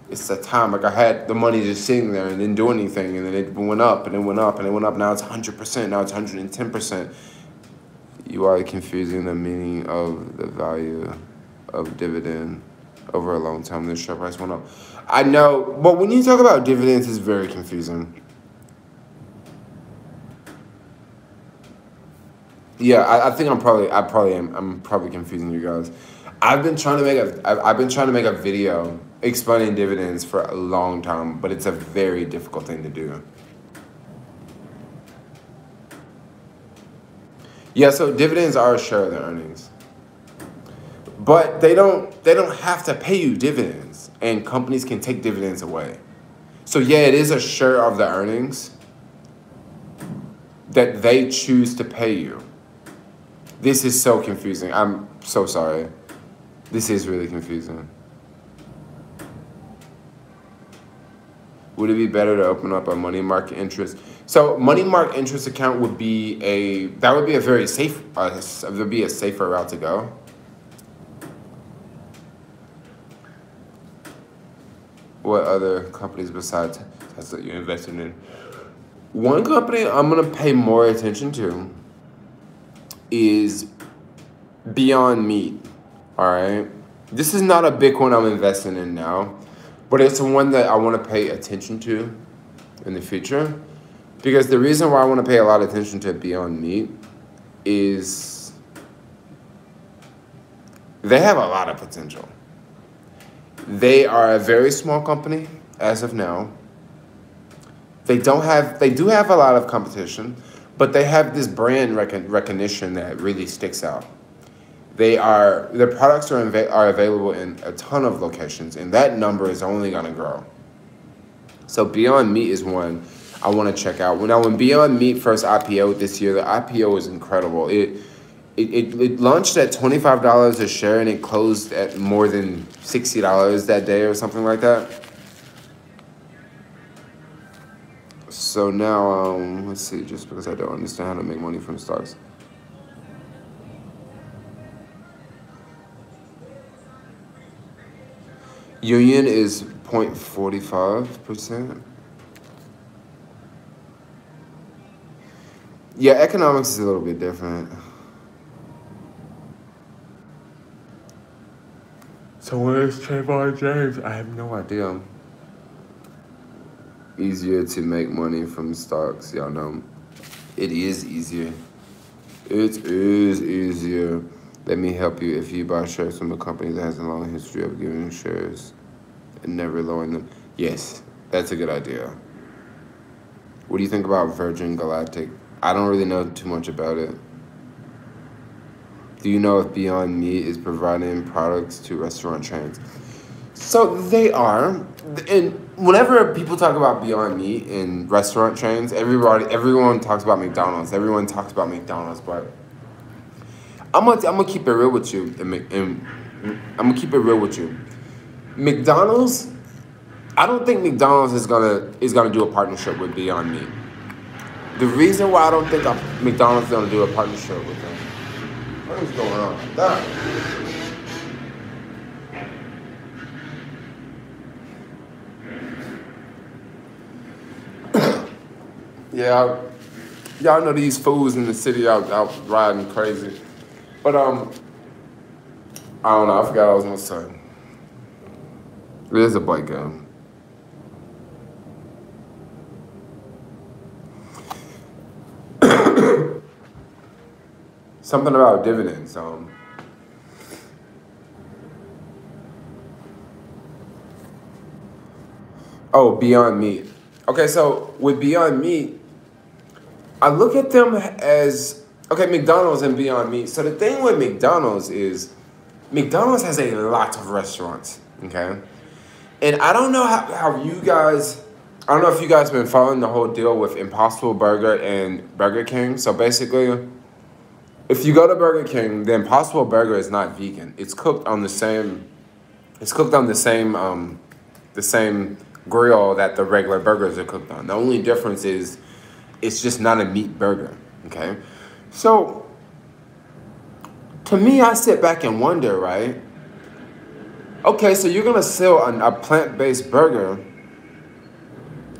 It's the time. Like, I had the money just sitting there and didn't do anything, and then it went up, and it went up, and it went up. Now it's 100%. Now it's 110%. You are confusing the meaning of the value of dividend over a long time. The share price went up. I know, but when you talk about dividends, it's very confusing. Yeah, I think I'm probably confusing you guys. I've been trying to make a video explaining dividends for a long time, but it's a very difficult thing to do. Yeah, so dividends are a share of the earnings. But they don't have to pay you dividends, and companies can take dividends away. So yeah, it is a share of the earnings that they choose to pay you. This is so confusing. I'm so sorry. This is really confusing. Would it be better to open up a money market interest? So money market interest account would be a very safe, there'd be a safer route to go. What other companies besides Tesla you invested in? One company I'm gonna pay more attention to is Beyond Meat. All right, this is not a big one I'm investing in now, but it's one that I want to pay attention to in the future, because the reason why I want to pay a lot of attention to Beyond Meat is they have a lot of potential. They are a very small company as of now. They do have a lot of competition, but they have this brand recognition that really sticks out. Their products are available in a ton of locations, and that number is only going to grow. So Beyond Meat is one I want to check out. Now, when Beyond Meat first IPO'd this year, the IPO was incredible. It launched at $25 a share, and it closed at more than $60 that day or something like that. So now, let's see, just because I don't understand how to make money from stocks. Union is 0.45%. Yeah, economics is a little bit different. So where's Trayvon James? I have no idea. Easier to make money from stocks, y'all know. It is easier. It is easier. Let me help you. If you buy shares from a company that has a long history of giving shares and never lowering them. Yes, that's a good idea. What do you think about Virgin Galactic? I don't really know too much about it. Do you know if Beyond Meat is providing products to restaurant chains? So they are. And whenever people talk about Beyond Meat and restaurant chains, everyone talks about McDonald's. Everyone talks about McDonald's, but I'm gonna keep it real with you, and I'm gonna keep it real with you. McDonald's, I don't think McDonald's is gonna do a partnership with Beyond Meat. The reason why I don't think McDonald's is gonna do a partnership with them. What is going on? That. Yeah, y'all know these fools in the city out riding crazy. But I don't know. I forgot what I was gonna say. It is a bike game. Something about dividends. Oh, Beyond Meat. Okay, so with Beyond Meat, I look at them as okay, McDonald's and Beyond Meat. So the thing with McDonald's is McDonald's has a lot of restaurants, okay? And I don't know how you guys, I don't know if you guys have been following the whole deal with Impossible Burger and Burger King. So basically, if you go to Burger King, the Impossible Burger is not vegan. It's cooked on the same grill that the regular burgers are cooked on. The only difference is it's just not a meat burger, okay? So, to me, I sit back and wonder, right? Okay, so you're gonna sell a plant-based burger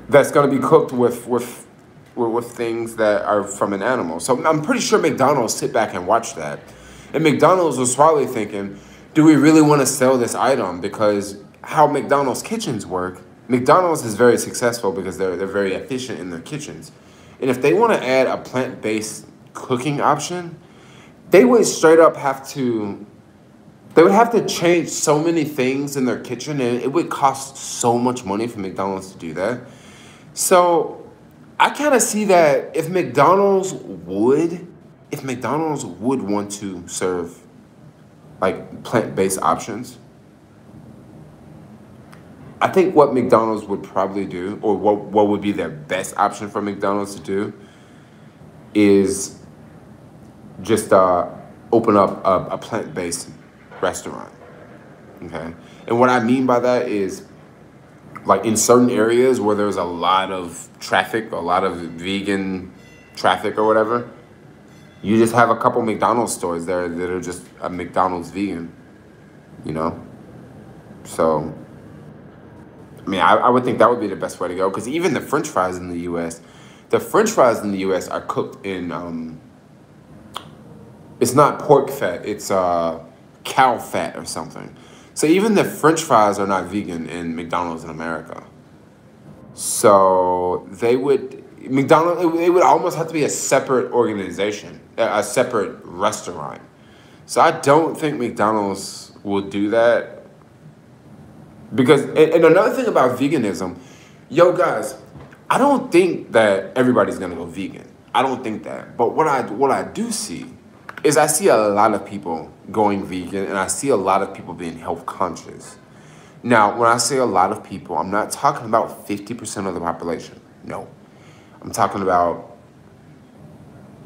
that's gonna be cooked with things that are from an animal. So I'm pretty sure McDonald's sit back and watch that. And McDonald's was probably thinking, do we really wanna sell this item? Because how McDonald's kitchens work, McDonald's is very successful because they're very efficient in their kitchens. And if they wanna add a plant-based cooking option, they would straight up have to change so many things in their kitchen, and it would cost so much money for McDonald's to do that. So I kind of see that if McDonald's would want to serve like plant-based options, I think what McDonald's would probably do, or what would be their best option for McDonald's to do, is just open up a plant-based restaurant, okay? And what I mean by that is, like in certain areas where there's a lot of traffic, a lot of vegan traffic or whatever, you just have a couple McDonald's stores there that are just a McDonald's vegan, you know? So, I mean, I would think that would be the best way to go, because even the French fries in the U.S., are cooked in, it's not pork fat, it's cow fat or something. So even the French fries are not vegan in McDonald's in America. So it would almost have to be a separate organization, a separate restaurant. So I don't think McDonald's will do that. Because, and another thing about veganism, yo guys, I don't think that everybody's gonna go vegan. I don't think that. But what I do see is I see a lot of people going vegan, and I see a lot of people being health conscious. Now, when I say a lot of people, I'm not talking about 50% of the population. No. I'm talking about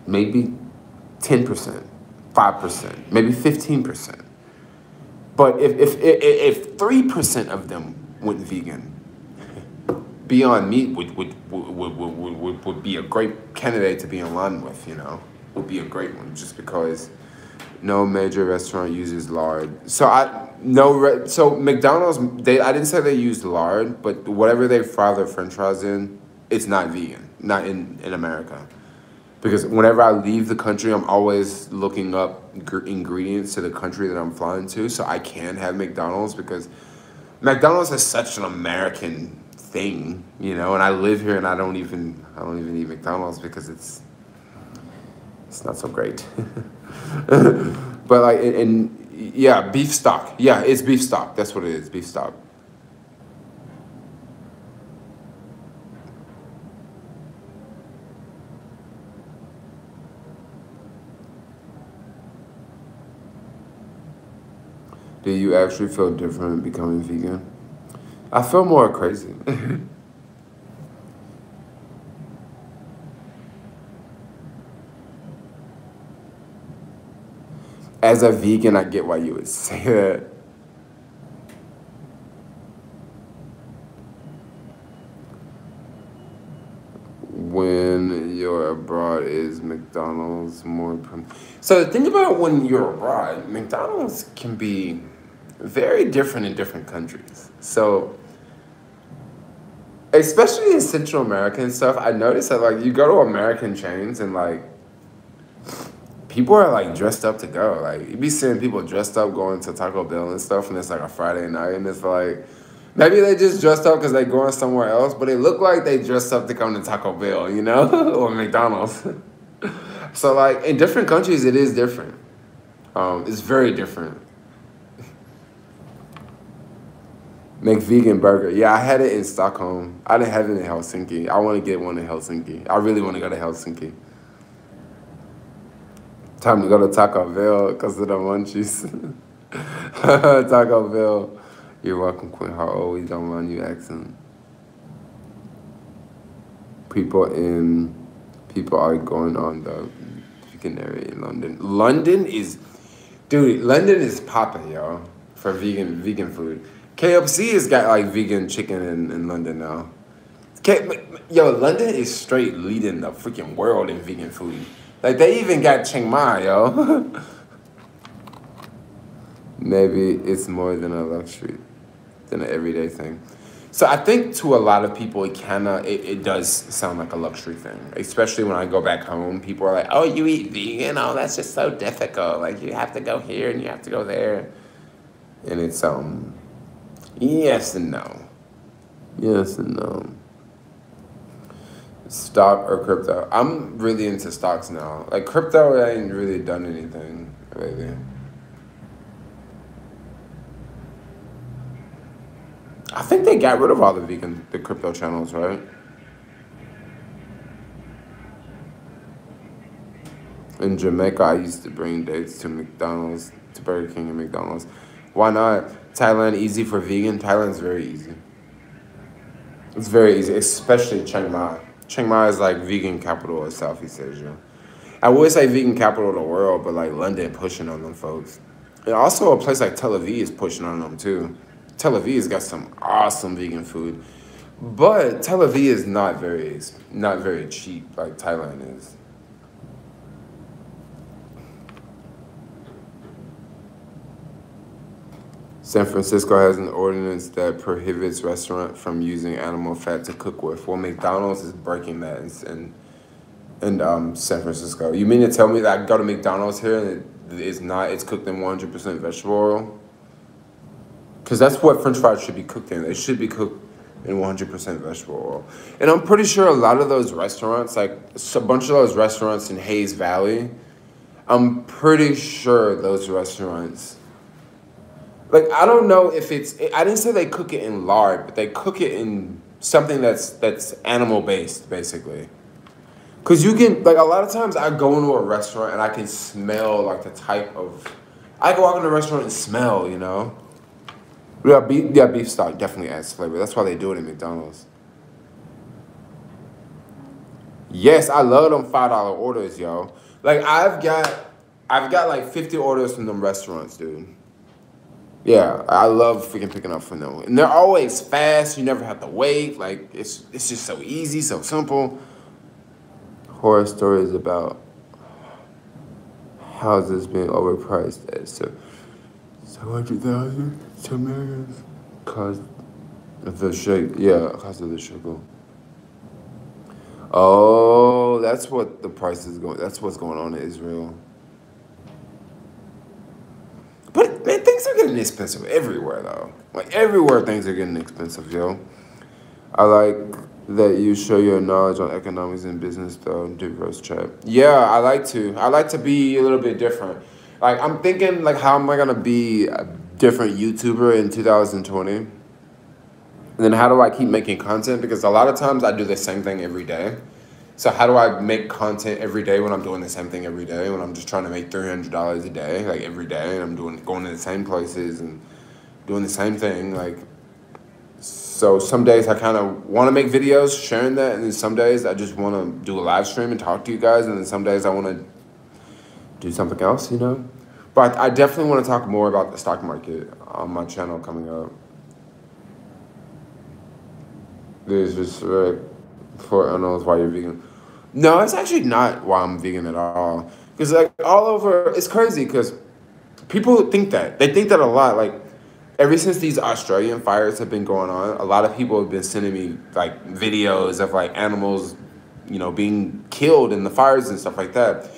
maybe 10%, 5%, maybe 15%. But if 3% of them went vegan, Beyond Meat would be a great candidate to be in line with, you know? Would be a great one, just because no major restaurant uses lard. So McDonald's, I didn't say they use lard, but whatever they fry their French fries in, it's not vegan, not in America. Because whenever I leave the country, I'm always looking up ingredients to the country that I'm flying to, so I can have McDonald's, because McDonald's is such an American thing, you know. And I live here, and I don't even eat McDonald's because it's not so great. But like, and yeah, beef stock. Yeah, it's beef stock. That's what it is, beef stock. Do you actually feel different becoming vegan? I feel more crazy. As a vegan, I get why you would say that. When you're abroad, is McDonald's more... So the thing about when you're abroad, McDonald's can be very different in different countries. So, especially in Central America and stuff, I noticed that, like, you go to American chains and, like, people are, like, dressed up to go. Like, you be seeing people dressed up going to Taco Bell and stuff, and it's, like, a Friday night, and it's, like, maybe they just dressed up because they going somewhere else, but it looked like they dressed up to come to Taco Bell, you know, or McDonald's. So, like, in different countries, it is different. It's very different. Make vegan burger. Yeah, I had it in Stockholm. I didn't have it in Helsinki. I want to get one in Helsinki. I really want to go to Helsinki. Time to go to Taco Bell because of the munchies. Taco Bell. You're welcome, Queen. How old? We don't mind you asking. People are going on the vegan area in London. London is popping, y'all, for vegan food. KFC has got like vegan chicken in London now. London is straight leading the freaking world in vegan food. Like, they even got Chiang Mai, yo. Maybe it's more than a luxury, than an everyday thing. So I think to a lot of people, it does sound like a luxury thing. Especially when I go back home, people are like, oh, you eat vegan? Oh, that's just so difficult. Like, you have to go here and you have to go there. And it's, yes and no. Yes and no. Stock or crypto? I'm really into stocks now. Like, crypto, I ain't really done anything lately. I think they got rid of all the crypto channels, right? In Jamaica, I used to bring dates to McDonald's, to Burger King and McDonald's. Why not? Thailand, easy for vegan? Thailand's very easy. It's very easy, especially Chiang Mai. Chiang Mai is like vegan capital of Southeast Asia. I would say vegan capital of the world, but like London pushing on them folks. And also a place like Tel Aviv is pushing on them too. Tel Aviv's got some awesome vegan food, but Tel Aviv is not very cheap like Thailand is. San Francisco has an ordinance that prohibits restaurants from using animal fat to cook with. Well, McDonald's is breaking that in San Francisco. You mean to tell me that I go to McDonald's here and it's cooked in 100% vegetable oil? Because that's what French fries should be cooked in. They should be cooked in 100% vegetable oil. And I'm pretty sure a lot of those restaurants, like a bunch of those restaurants in Hayes Valley, I'm pretty sure those restaurants, like, I don't know if I didn't say they cook it in lard, but they cook it in something that's animal-based, basically. Because you can, like, a lot of times I go into a restaurant and I can smell, like, the type of, I can walk into a restaurant and smell, you know? Yeah, beef stock definitely adds flavor. That's why they do it at McDonald's. Yes, I love them $5 orders, yo. Like, I've got like 50 orders from them restaurants, dude. Yeah, I love freaking picking up from them. And they're always fast. You never have to wait. Like, it's just so easy, so simple. Horror stories about houses being overpriced at $700,000 to millions because of the because of the sugar. Oh, that's what the price is going. That's what's going on in Israel. But man, things are getting expensive everywhere, though. Like, everywhere, things are getting expensive, yo. I like that you show your knowledge on economics and business, though. Diverse chat. Yeah, I like to. I like to be a little bit different. Like, I'm thinking, like, how am I gonna be a different YouTuber in 2020? And then how do I keep making content? Because a lot of times I do the same thing every day. So how do I make content every day when I'm doing the same thing every day? When I'm just trying to make $300 a day, like every day, and I'm going to the same places and doing the same thing, like. So some days I kind of want to make videos sharing that, and then some days I just want to do a live stream and talk to you guys, and then some days I want to do something else, you know. But I definitely want to talk more about the stock market on my channel coming up. There's just for unknowns why you're vegan. No, it's actually not why I'm vegan at all. Because like all over, it's crazy because people think that. They think that a lot. Like ever since these Australian fires have been going on, a lot of people have been sending me like videos of like animals, you know, being killed in the fires and stuff like that.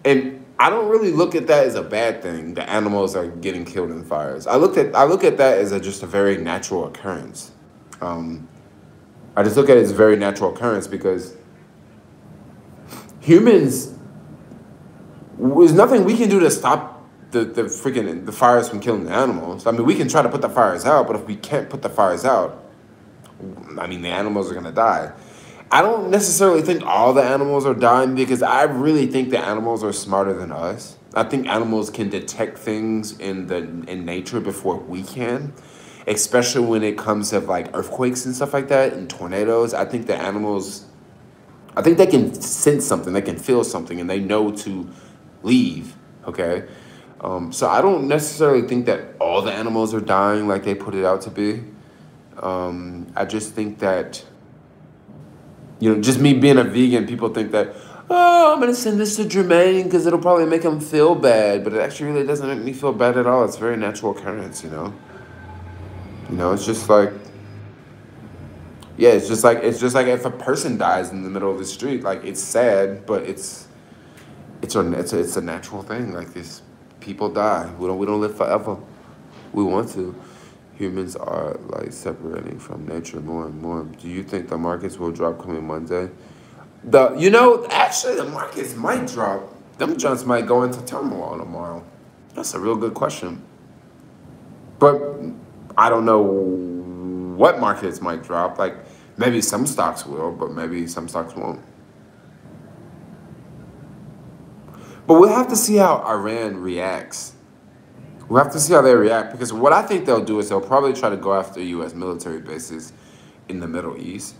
And I don't really look at that as a bad thing. The animals are getting killed in fires. I look at that as just a very natural occurrence. I just look at it as a very natural occurrence because humans, there's nothing we can do to stop the fires from killing the animals. I mean, we can try to put the fires out, but if we can't put the fires out, I mean, the animals are gonna die. I don't necessarily think all the animals are dying because I really think the animals are smarter than us. I think animals can detect things in nature before we can, especially when it comes to like earthquakes and stuff like that and tornadoes. I think the animals, I think they can sense something, they can feel something, and they know to leave. Okay, so I don't necessarily think that all the animals are dying like they put it out to be. I just think that, you know, just me being a vegan, people think that, oh, I'm going to send this to Jermaine because it'll probably make him feel bad. But it actually really doesn't make me feel bad at all. It's a very natural occurrence, you know? You know, it's just like, yeah, it's just like if a person dies in the middle of the street, like it's sad, but it's a natural thing. Like this, people die. We don't live forever. We want to. Humans are like separating from nature more and more. Do you think the markets will drop coming Monday? Actually the markets might drop. Them jumps might go into turmoil tomorrow. That's a real good question. But I don't know what markets might drop. Like maybe some stocks will, but maybe some stocks won't. But we'll have to see how Iran reacts. We'll have to see how they react, because what I think they'll do is they'll probably try to go after U.S. military bases in the Middle East.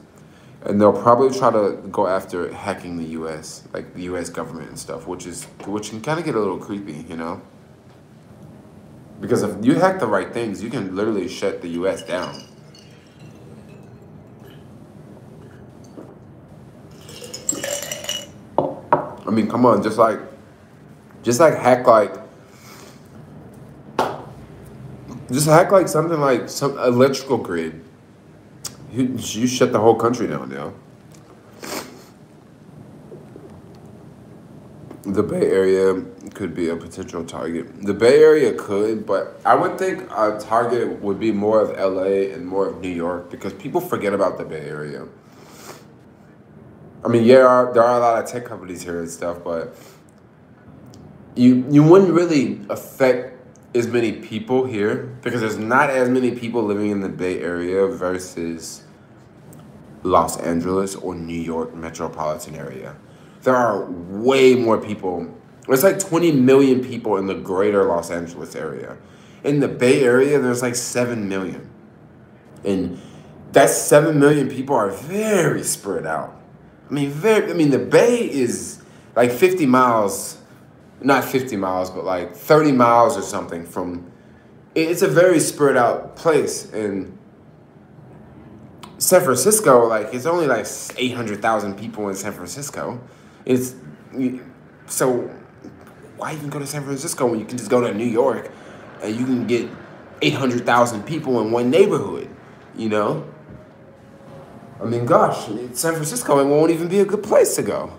And they'll probably try to go after hacking the U.S., like the U.S. government and stuff, which can kind of get a little creepy, you know? Because if you hack the right things, you can literally shut the U.S. down. I mean, come on, just like hack like something like some electrical grid. You shut the whole country down, yo. The Bay Area could be a potential target. The Bay Area could, but I would think a target would be more of LA and more of New York, because people forget about the Bay Area. I mean, yeah, there are a lot of tech companies here and stuff, but you wouldn't really affect as many people here because there's not as many people living in the Bay Area versus Los Angeles or New York metropolitan area. There are way more people. There's like 20 million people in the greater Los Angeles area. In the Bay Area, there's like 7 million. And that 7 million people are very spread out. I mean, the Bay is like 50 miles, not 50 miles, but like 30 miles or something from, it's a very spread out place. And San Francisco, like, it's only like 800,000 people in San Francisco. So why even go to San Francisco when you can just go to New York and you can get 800,000 people in one neighborhood, you know? I mean, gosh, San Francisco, it won't even be a good place to go.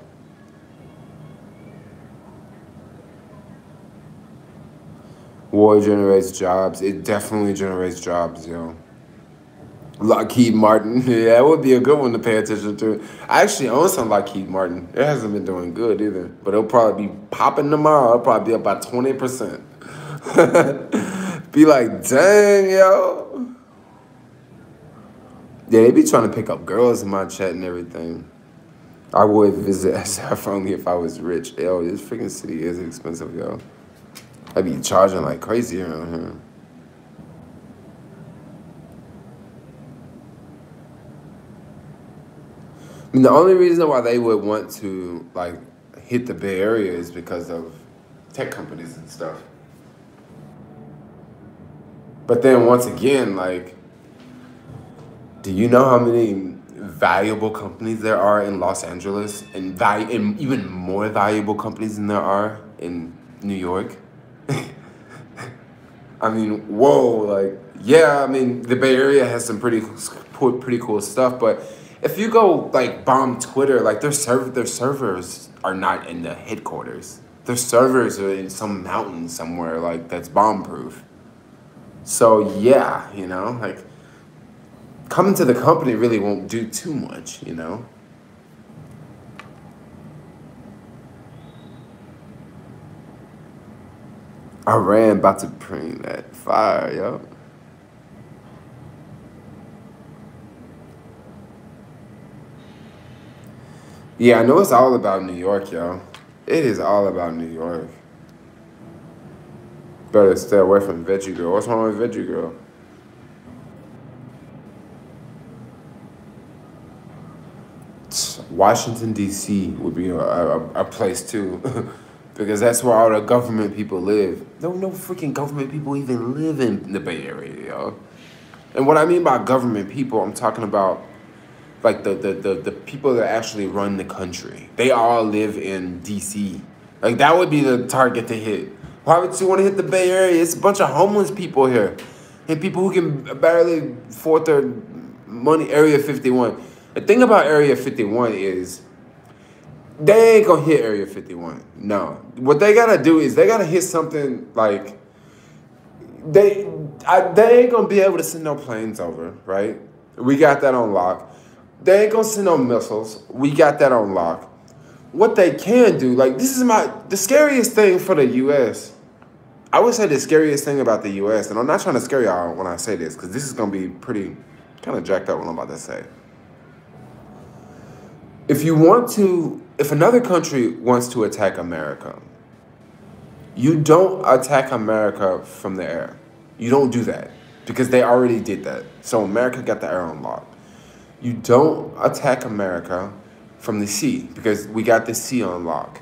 War generates jobs. It definitely generates jobs, yo. Lockheed Martin. Yeah, that would be a good one to pay attention to. I actually own some Lockheed Martin. It hasn't been doing good either. But it'll probably be popping tomorrow. It'll probably be up by 20%. Be like, dang, yo. Yeah, they be trying to pick up girls in my chat and everything. I would visit SF only if I was rich. Yo, this freaking city is expensive, yo. I be charging like crazy around here. I mean, the only reason why they would want to like hit the Bay Area is because of tech companies and stuff. But then once again, like, do you know how many valuable companies there are in Los Angeles, and even more valuable companies than there are in New York? I mean, whoa, like, yeah, I mean, the Bay Area has some pretty cool stuff, but if you go, like, bomb Twitter, like, their servers are not in the headquarters. Their servers are in some mountain somewhere, like, that's bomb-proof. So, yeah, you know, like, coming to the company really won't do too much, you know? Iran about to bring that fire, yo. Yeah, I know it's all about New York, yo. It is all about New York. Better stay away from Veggie Girl. What's wrong with Veggie Girl? Washington, D.C. would be a place, too. Because that's where all the government people live. No freaking government people even live in the Bay Area, yo. And what I mean by government people, I'm talking about, like, the people that actually run the country. They all live in D.C. Like, that would be the target to hit. Why would you want to hit the Bay Area? It's a bunch of homeless people here. And people who can barely afford their money. Area 51. The thing about Area 51 is they ain't gonna hit Area 51. No. What they gotta do is they gotta hit something like they ain't gonna be able to send no planes over, right? We got that on lock. They ain't gonna send no missiles. We got that on lock. What they can do, like, this is the scariest thing for the U.S. I would say the scariest thing about the U.S., and I'm not trying to scare y'all when I say this, because this is gonna be pretty kind of jacked up what I'm about to say. If another country wants to attack America, you don't attack America from the air. You don't do that because they already did that. So America got the air on lock. You don't attack America from the sea because we got the sea on lock.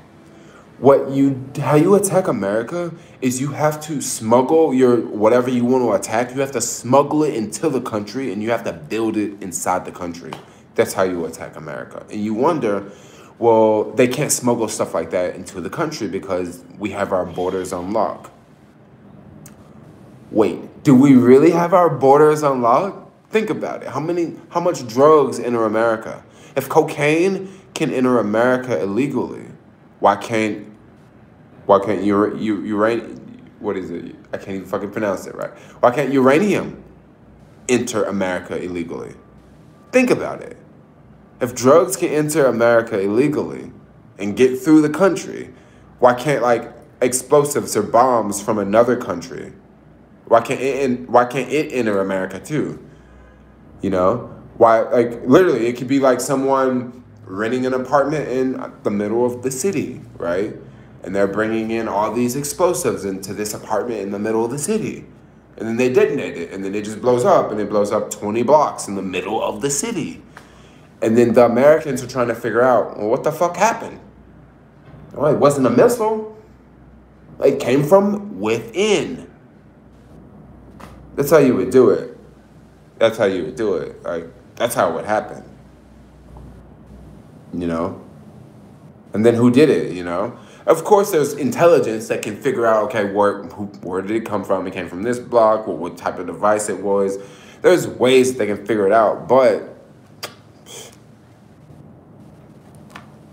How you attack America is you have to smuggle whatever you want to attack. You have to smuggle it into the country and you have to build it inside the country. That's how you attack America. And you wonder, well, they can't smuggle stuff like that into the country because we have our borders on lock. Wait, do we really have our borders on lock? Think about it. How much drugs enter America? If cocaine can enter America illegally, why can't uranium, what is it? I can't even fucking pronounce it right. Why can't uranium enter America illegally? Think about it. If drugs can enter America illegally and get through the country, why can't, like, explosives or bombs from another country, why can't it enter America too? You know? Why, like, literally, it could be like someone renting an apartment in the middle of the city, right? And they're bringing in all these explosives into this apartment in the middle of the city. And then they detonate it, and then it just blows up, and it blows up 20 blocks in the middle of the city. And then the Americans are trying to figure out, well, what the fuck happened? Well, it wasn't a missile. It came from within. That's how you would do it. That's how you would do it. Like, that's how it would happen. You know? And then who did it, you know? Of course, there's intelligence that can figure out, okay, where did it come from? It came from this block, what type of device it was. There's ways that they can figure it out, but,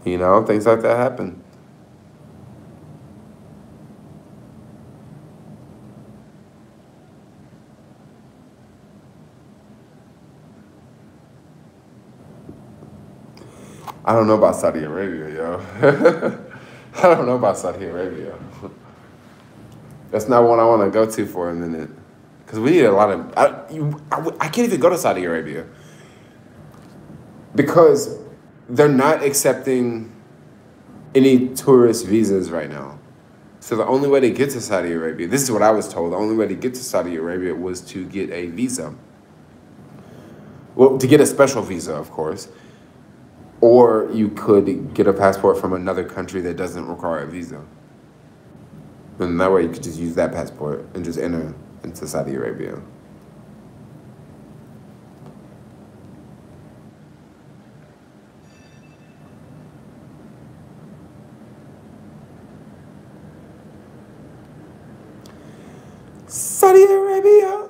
you know, things like that happen. I don't know about Saudi Arabia, yo. I don't know about Saudi Arabia. That's not one I want to go to for a minute. Because we need a lot of... I can't even go to Saudi Arabia. Because they're not accepting any tourist visas right now. So the only way to get to Saudi Arabia... This is what I was told. The only way to get to Saudi Arabia was to get a visa. Well, to get a special visa, of course. Or you could get a passport from another country that doesn't require a visa. And that way you could just use that passport and just enter. into Saudi Arabia. Saudi Arabia.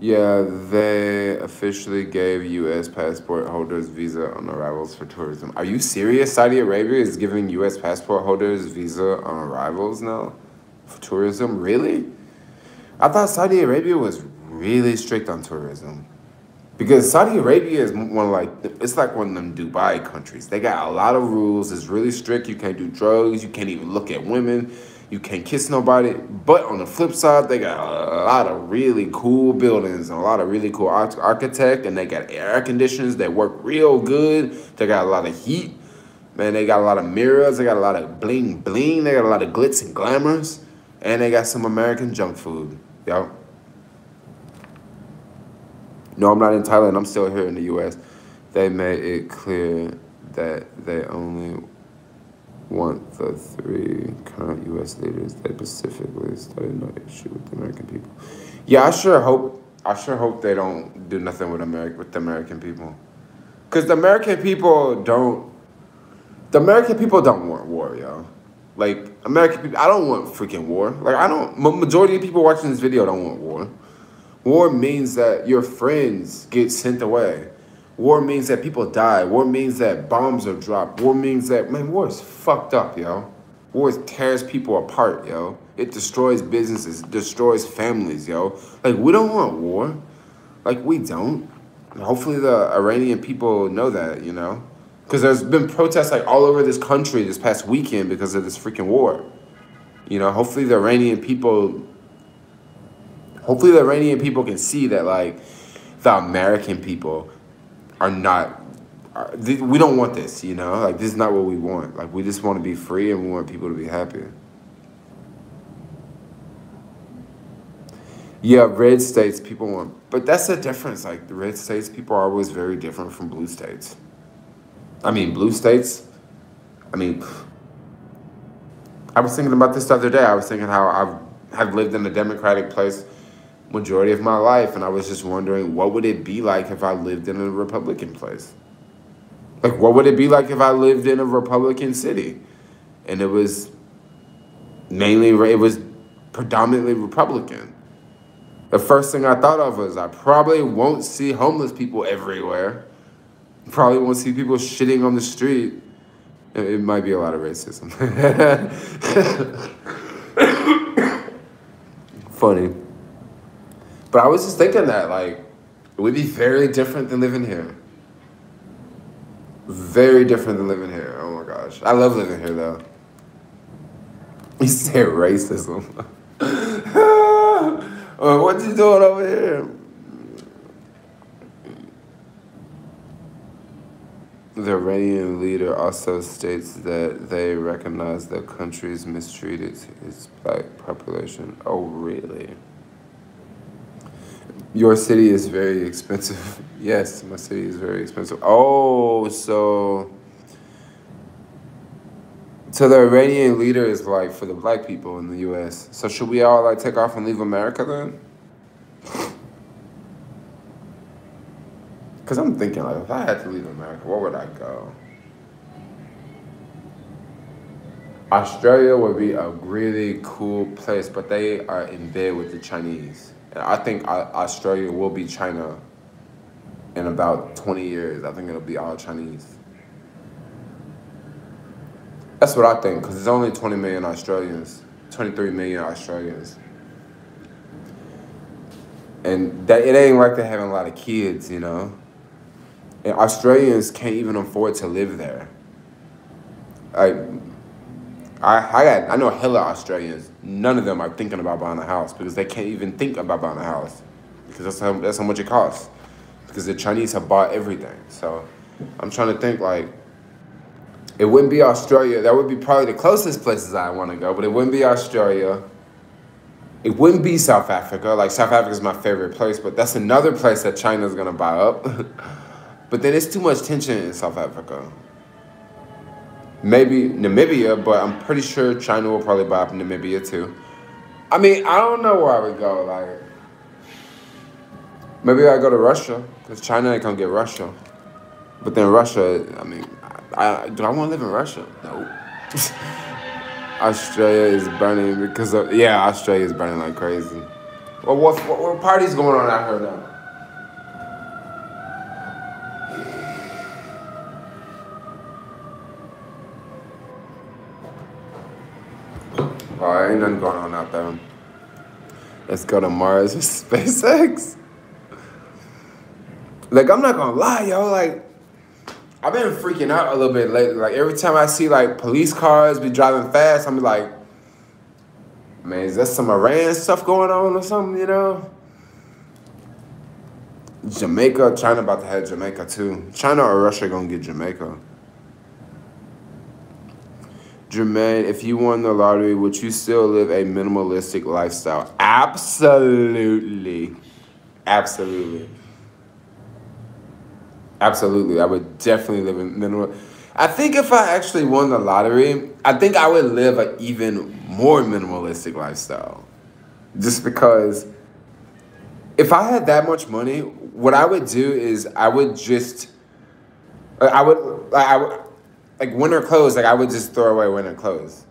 Yeah, they officially gave U.S. passport holders visa on arrivals for tourism. Are you serious? Saudi Arabia is giving U.S. passport holders visa on arrivals now for tourism? Really? I thought Saudi Arabia was really strict on tourism. Because Saudi Arabia is one of like, it's like one of them Dubai countries. They got a lot of rules. It's really strict. You can't do drugs. You can't even look at women. You can't kiss nobody. But on the flip side, they got a lot of really cool buildings and a lot of really cool architect. And they got air conditioners that work real good. They got a lot of heat. Man, they got a lot of mirrors. They got a lot of bling bling. They got a lot of glitz and glamours. And they got some American junk food. Yo. No, I'm not in Thailand. I'm still here in the U.S. They made it clear that they only want the 3 current U.S. leaders. They specifically studied no issue with the American people. Yeah, I sure hope they don't do nothing with the American people, because the American people don't want war, yo. Like, American people, I don't want freaking war. Like, majority of people watching this video don't want war. War means that your friends get sent away. War means that people die. War means that bombs are dropped. War means that, man, war is fucked up, yo. War tears people apart, yo. It destroys businesses, it destroys families, yo. Like, we don't want war. Like, we don't. Hopefully the Iranian people know that, you know. Because there's been protests, like, all over this country this past weekend because of this freaking war. You know, hopefully the Iranian people can see that, like, the American people are not, we don't want this, you know? Like, this is not what we want. Like, we just want to be free and we want people to be happy. Yeah, red states, people want, but that's the difference. Like, the red states, people are always very different from blue states. I mean, blue states, I was thinking about this the other day. I was thinking how I've lived in a Democratic place majority of my life, and I was just wondering, what would it be like if I lived in a Republican place? Like, what would it be like if I lived in a Republican city and it was predominantly Republican? The first thing I thought of was I probably won't see homeless people everywhere. Probably won't see people shitting on the street. It might be a lot of racism. Funny. But I was just thinking that, like, it would be very different than living here. Very different than living here. Oh my gosh. I love living here, though. You said racism. What you doing over here? The Iranian leader also states that they recognize the country's mistreated its black population. Oh, really? Your city is very expensive. Yes, my city is very expensive. Oh, so the Iranian leader is like for the black people in the U.S. So should we all like take off and leave America then? Because I'm thinking, like, if I had to leave America, where would I go? Australia would be a really cool place, but they are in bed with the Chinese. And I think Australia will be China in about 20 years. I think it'll be all Chinese. That's what I think, because there's only 20 million Australians, 23 million Australians. And that it ain't like they're having a lot of kids, you know? And Australians can't even afford to live there. Like, I know hella Australians. None of them are thinking about buying a house because they can't even think about buying a house because that's how much it costs. Because the Chinese have bought everything. So I'm trying to think, like, it wouldn't be Australia. That would be probably the closest places I want to go, but it wouldn't be Australia. It wouldn't be South Africa. Like, South Africa is my favorite place, but that's another place that China's going to buy up. But then it's too much tension in South Africa. Maybe Namibia, but I'm pretty sure China will probably buy up Namibia too. I mean, I don't know where I would go. Like, maybe I go to Russia because China ain't gonna get Russia. But then Russia, I mean, do I want to live in Russia? No. Australia is burning because of, yeah, Australia is burning like crazy. Well, what party's going on out here now? Oh, ain't nothing going on out there. Let's go to Mars with SpaceX. Like, I'm not gonna lie, yo. Like, I've been freaking out a little bit lately. Like, every time I see, like, police cars be driving fast, I'm like, man, is that some Iran stuff going on or something, you know? Jamaica, China about to have Jamaica, too. China or Russia gonna get Jamaica. Jermaine, if you won the lottery, would you still live a minimalistic lifestyle? Absolutely. Absolutely. Absolutely. I would definitely live in minimal. I think if I actually won the lottery, I think I would live an even more minimalistic lifestyle. Just because if I had that much money, what I would do is I would just, I would, like winter clothes, like I would just throw away winter clothes.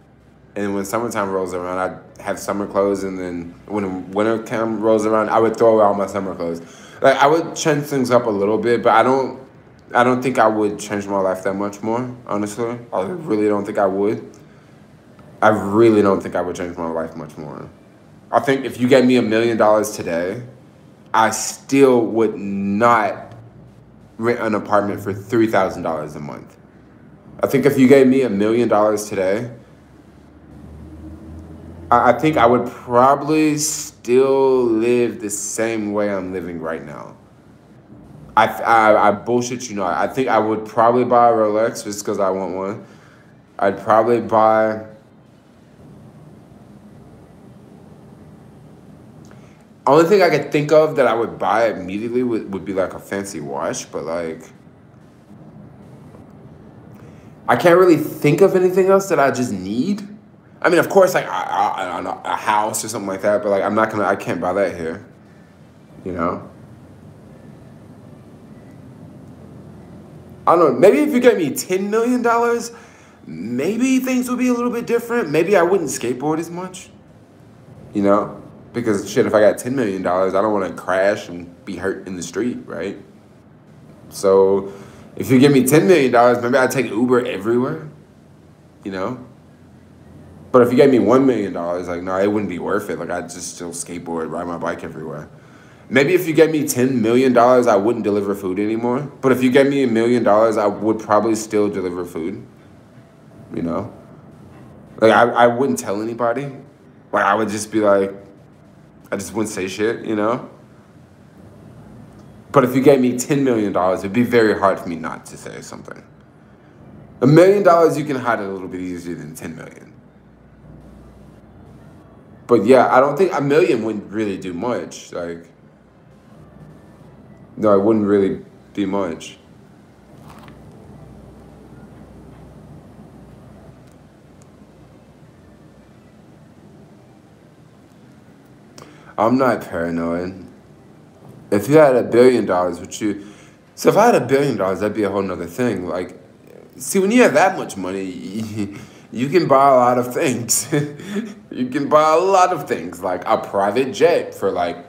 And when summertime rolls around, I'd have summer clothes. And then when winter time rolls around, I would throw away all my summer clothes. Like I would change things up a little bit, but I don't think I would change my life that much more, honestly. I really don't think I would. I really don't think I would change my life much more. I think if you gave me $1 million today, I still would not rent an apartment for $3,000 a month. I think if you gave me $1 million today, I think I would probably still live the same way I'm living right now. I bullshit you not. I think I would probably buy a Rolex just because I want one. I'd probably buy... Only thing I could think of that I would buy immediately would be like a fancy watch, but like... I can't really think of anything else that I just need. I mean, of course, like I don't know, a house or something like that, but like I can't buy that here, you know? I don't know, maybe if you gave me $10 million, maybe things would be a little bit different. Maybe I wouldn't skateboard as much, you know? Because shit, if I got $10 million, I don't want to crash and be hurt in the street, right? So if you give me $10 million, maybe I'd take Uber everywhere, you know? But if you gave me $1 million, like, no, it wouldn't be worth it. Like, I'd just still skateboard, ride my bike everywhere. Maybe if you gave me $10 million, I wouldn't deliver food anymore. But if you gave me $1 million, I would probably still deliver food, you know? Like, I wouldn't tell anybody. Like, I would just be like, I just wouldn't say shit, you know? But if you gave me $10 million, it'd be very hard for me not to say something. $1 million, you can hide a little bit easier than 10 million. But yeah, I don't think $1 million wouldn't really do much. Like, no, it wouldn't really be much. I'm not paranoid. If you had $1 billion, would you... So if I had $1 billion, that'd be a whole nother thing. Like, see, when you have that much money, you can buy a lot of things. You can buy a lot of things, like a private jet for like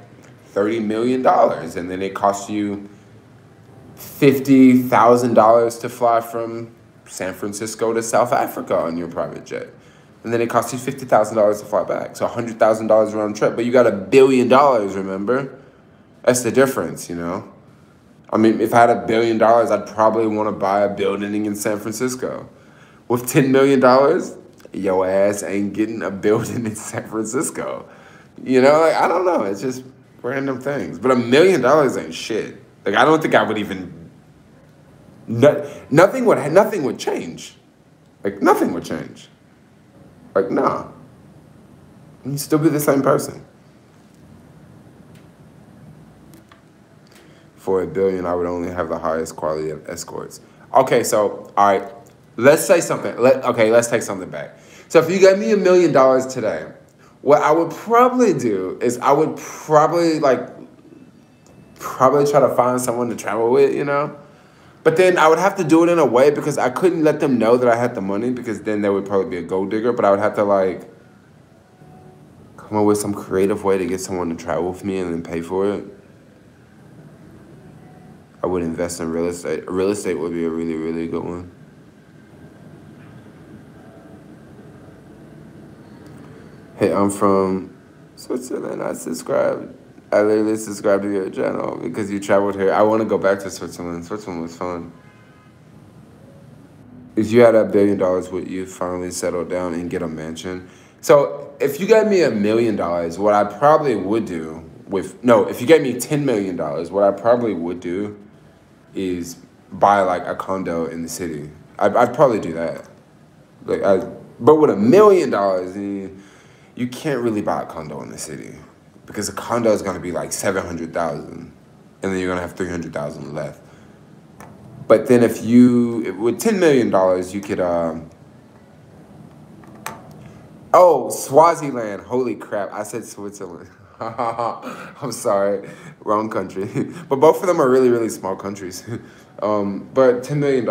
$30 million. And then it costs you $50,000 to fly from San Francisco to South Africa on your private jet. And then it costs you $50,000 to fly back. So $100,000 round trip. But you got $1 billion, remember? That's the difference, you know? I mean, if I had $1 billion, I'd probably want to buy a building in San Francisco. With $10 million, your ass ain't getting a building in San Francisco. You know, like, I don't know. It's just random things. But $1 million ain't shit. Like, I don't think I would even... nothing would change. Like, nothing would change. Like, nah. You'd still be the same person. For $1 billion, I would only have the highest quality of escorts. Okay, so, all right. let's say something. Okay, let's take something back. So if you gave me $1 million today, what I would probably do is I would probably try to find someone to travel with, you know? But then I would have to do it in a way because I couldn't let them know that I had the money because then they would probably be a gold digger. But I would have to like come up with some creative way to get someone to travel with me and then pay for it. I would invest in real estate. Real estate would be a really, really good one. Hey, I'm from Switzerland. I literally subscribed to your channel because you traveled here. I want to go back to Switzerland. Switzerland was fun. If you had $1 billion, would you finally settle down and get a mansion? So if you gave me $1 million, what I probably would do if you gave me $10 million, what I probably would do is buy like a condo in the city. I'd probably do that. But with $1 million, you can't really buy a condo in the city because a condo is going to be like $700,000, and then you're going to have $300,000 left. But then with $10 million, you could, Swaziland. Holy crap. I said Switzerland. I'm sorry. Wrong country. But both of them are really, really small countries. But $10 million,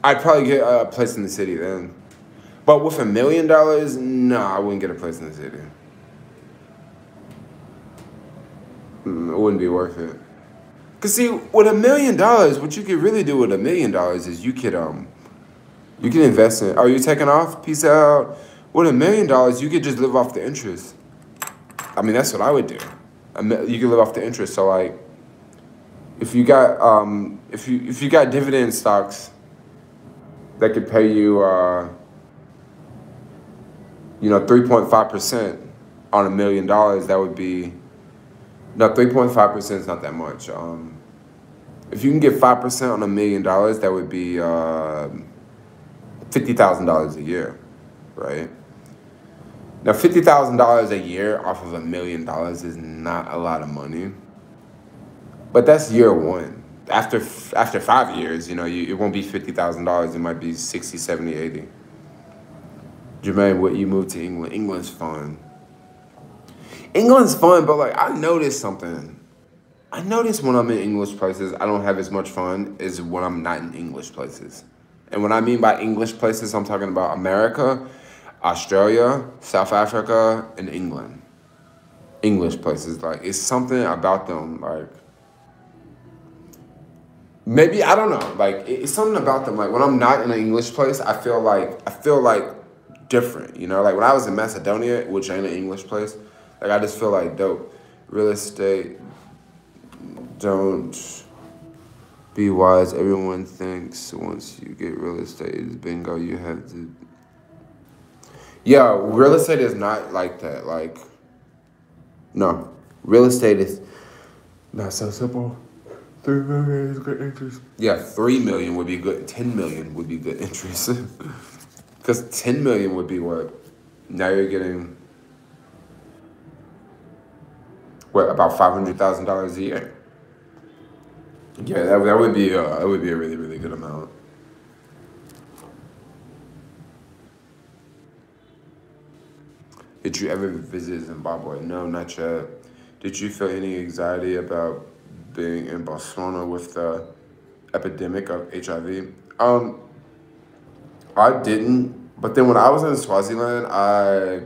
I'd probably get a place in the city then. But with $1 million, no, I wouldn't get a place in the city. It wouldn't be worth it. Cause see, with $1 million, what you could really do with $1 million is you can invest in. Oh, you taking off? Peace out. With $1 million, you could just live off the interest. I mean, that's what I would do. You can live off the interest. So like, if you got dividend stocks that could pay you 3.5% on $1 million, that would be, no, 3.5% is not that much. If you can get 5% on $1 million, that would be $50,000 a year, right? Now, $50,000 a year off of $1 million is not a lot of money, but that's year one. After 5 years, it won't be $50,000. It might be 60, 70, 80. Jermaine, what you moved to England? England's fun. England's fun, but like I noticed something. I notice when I'm in English places, I don't have as much fun as when I'm not in English places. And what I mean by English places, I'm talking about America, Australia, South Africa, and England. English places, like it's something about them, like maybe I don't know, like it's something about them. Like when I'm not in an English place, I feel like different, Like when I was in Macedonia, which ain't an English place, like I just feel like dope. Real estate, don't be wise. Everyone thinks once you get real estate, it's bingo. You have to. Yeah, real estate is not like that. Like, no, real estate is not so simple. 3 million is good interest. Yeah, 3 million would be good. 10 million would be good interest. Because 10 million would be what? Now you're getting, what, about $500,000 a year? Yeah, that would be a really, really good amount. Did you ever visit Zimbabwe? No, not yet. Did you feel any anxiety about being in Botswana with the epidemic of HIV? I didn't. But then when I was in Swaziland, I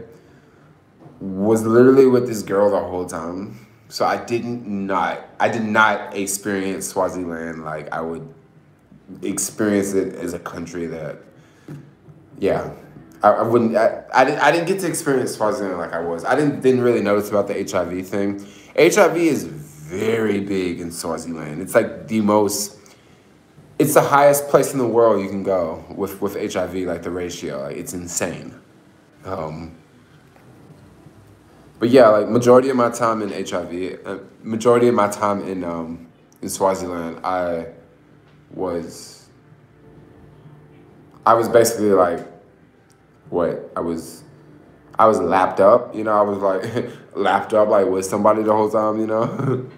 was literally with this girl the whole time. So I did not experience Swaziland like I would experience it as a country that, yeah. I didn't get to experience Swaziland like I was. I didn't really notice about the HIV thing. HIV is very big in Swaziland. It's like it's the highest place in the world you can go with HIV, like the ratio. Like it's insane. But yeah, like majority of my time in majority of my time in Swaziland, I was basically like, what? I was lapped up, I was like lapped up like with somebody the whole time,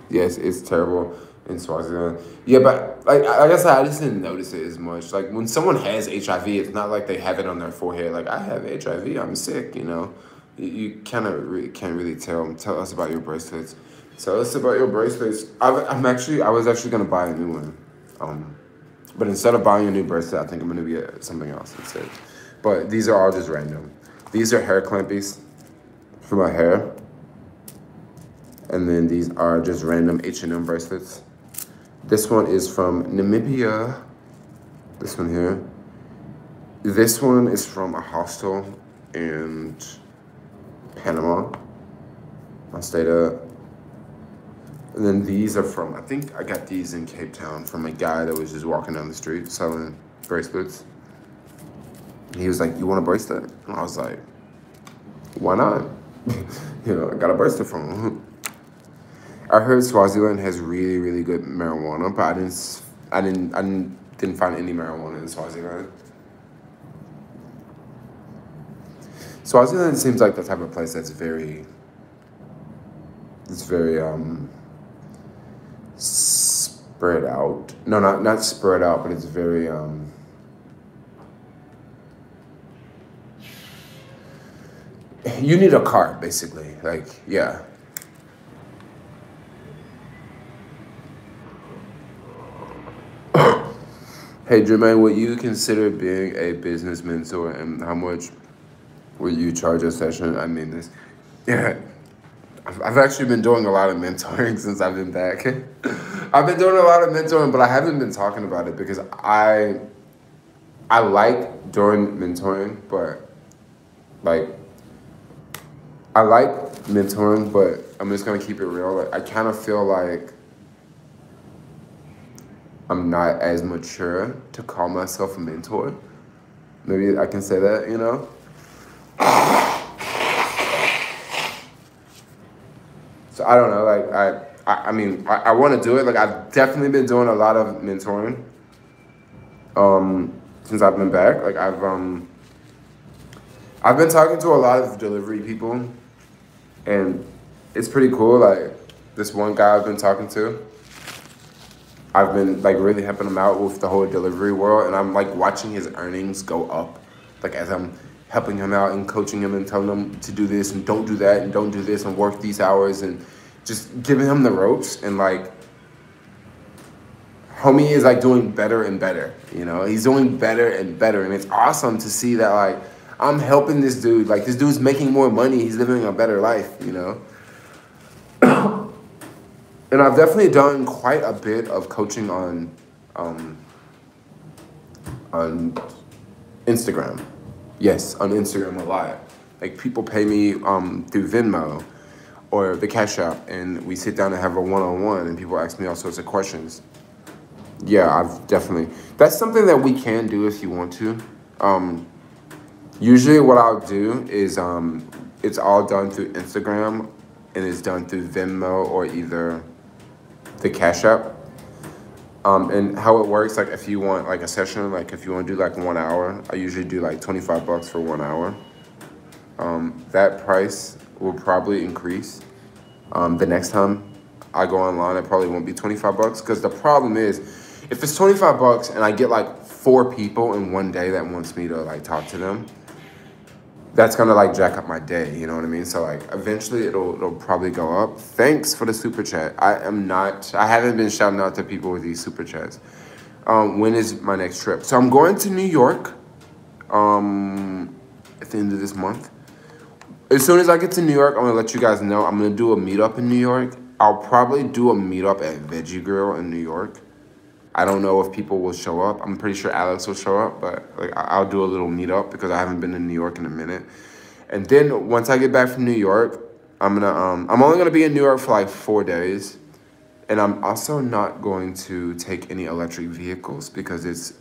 Yes, it's terrible. in Swaziland. Yeah, but like I said, I just didn't notice it as much. Like when someone has HIV, it's not like they have it on their forehead. Like I have HIV, I'm sick. You know, you kind of really can't really tell. Tell us about your bracelets. Tell us about your bracelets. I was actually gonna buy a new one. But instead of buying a new bracelet, I think I'm gonna get something else instead. But these are all just random. These are hair clampies for my hair. And then these are just random H&M bracelets. This one is from Namibia. This one here. This one is from a hostel in Panama. I stayed at. And then these are from, I think I got these in Cape Town from a guy that was just walking down the street selling bracelets. He was like, "You want a bracelet?" And I was like, "Why not?" You know, I got a bracelet from him. I heard Swaziland has really, really good marijuana, but I didn't find any marijuana in Swaziland. Swaziland seems like the type of place that's very spread out. No, not spread out, but it's very you need a car, basically. Like, yeah. Hey, Jermaine, would you consider being a business mentor, and how much would you charge a session? I mean this. Yeah. I've actually been doing a lot of mentoring since I've been back. I've been doing a lot of mentoring, but I haven't been talking about it because I like doing mentoring, but like I like mentoring, but I'm just gonna keep it real. Like, I kind of feel like I'm not as mature to call myself a mentor. Maybe I can say that, you know? So I don't know, like I mean, I want to do it. Like I've definitely been doing a lot of mentoring since I've been back. Like I've been talking to a lot of delivery people, and it's pretty cool. Like this one guy I've been talking to, I've been like really helping him out with the whole delivery world, and I'm like watching his earnings go up, like as I'm helping him out and coaching him and telling him to do this and don't do that and don't do this and work these hours and just giving him the ropes. And like, homie is like doing better and better, you know? He's doing better and better, and it's awesome to see that like I'm helping this dude. Like this dude's making more money. He's living a better life, you know? And I've definitely done quite a bit of coaching on Instagram. Yes, on Instagram a lot. Like people pay me through Venmo or the Cash App, and we sit down and have a one-on-one, and people ask me all sorts of questions. Yeah, I've definitely. That's something that we can do if you want to. Usually what I'll do is it's all done through Instagram, and it's done through Venmo or either the Cash App. And how it works, like if you want like a session, like if you want to do like 1 hour, I usually do like $25 for 1 hour. That price will probably increase. The next time I go online, it probably won't be $25, because the problem is, if it's $25 and I get like 4 people in one day that wants me to like talk to them, that's gonna like jack up my day, you know what I mean? So like eventually it'll probably go up. Thanks for the super chat. I haven't been shouting out to people with these super chats. When is my next trip? So I'm going to New York at the end of this month. As soon as I get to New York, I'm gonna let you guys know. I'm gonna do a meetup in New York. I'll probably do a meetup at Veggie Grill in New York. I don't know if people will show up. I'm pretty sure Alex will show up, but like I'll do a little meetup because I haven't been in New York in a minute. And then once I get back from New York, I'm only gonna be in New York for like 4 days, and I'm also not going to take any electric vehicles because it's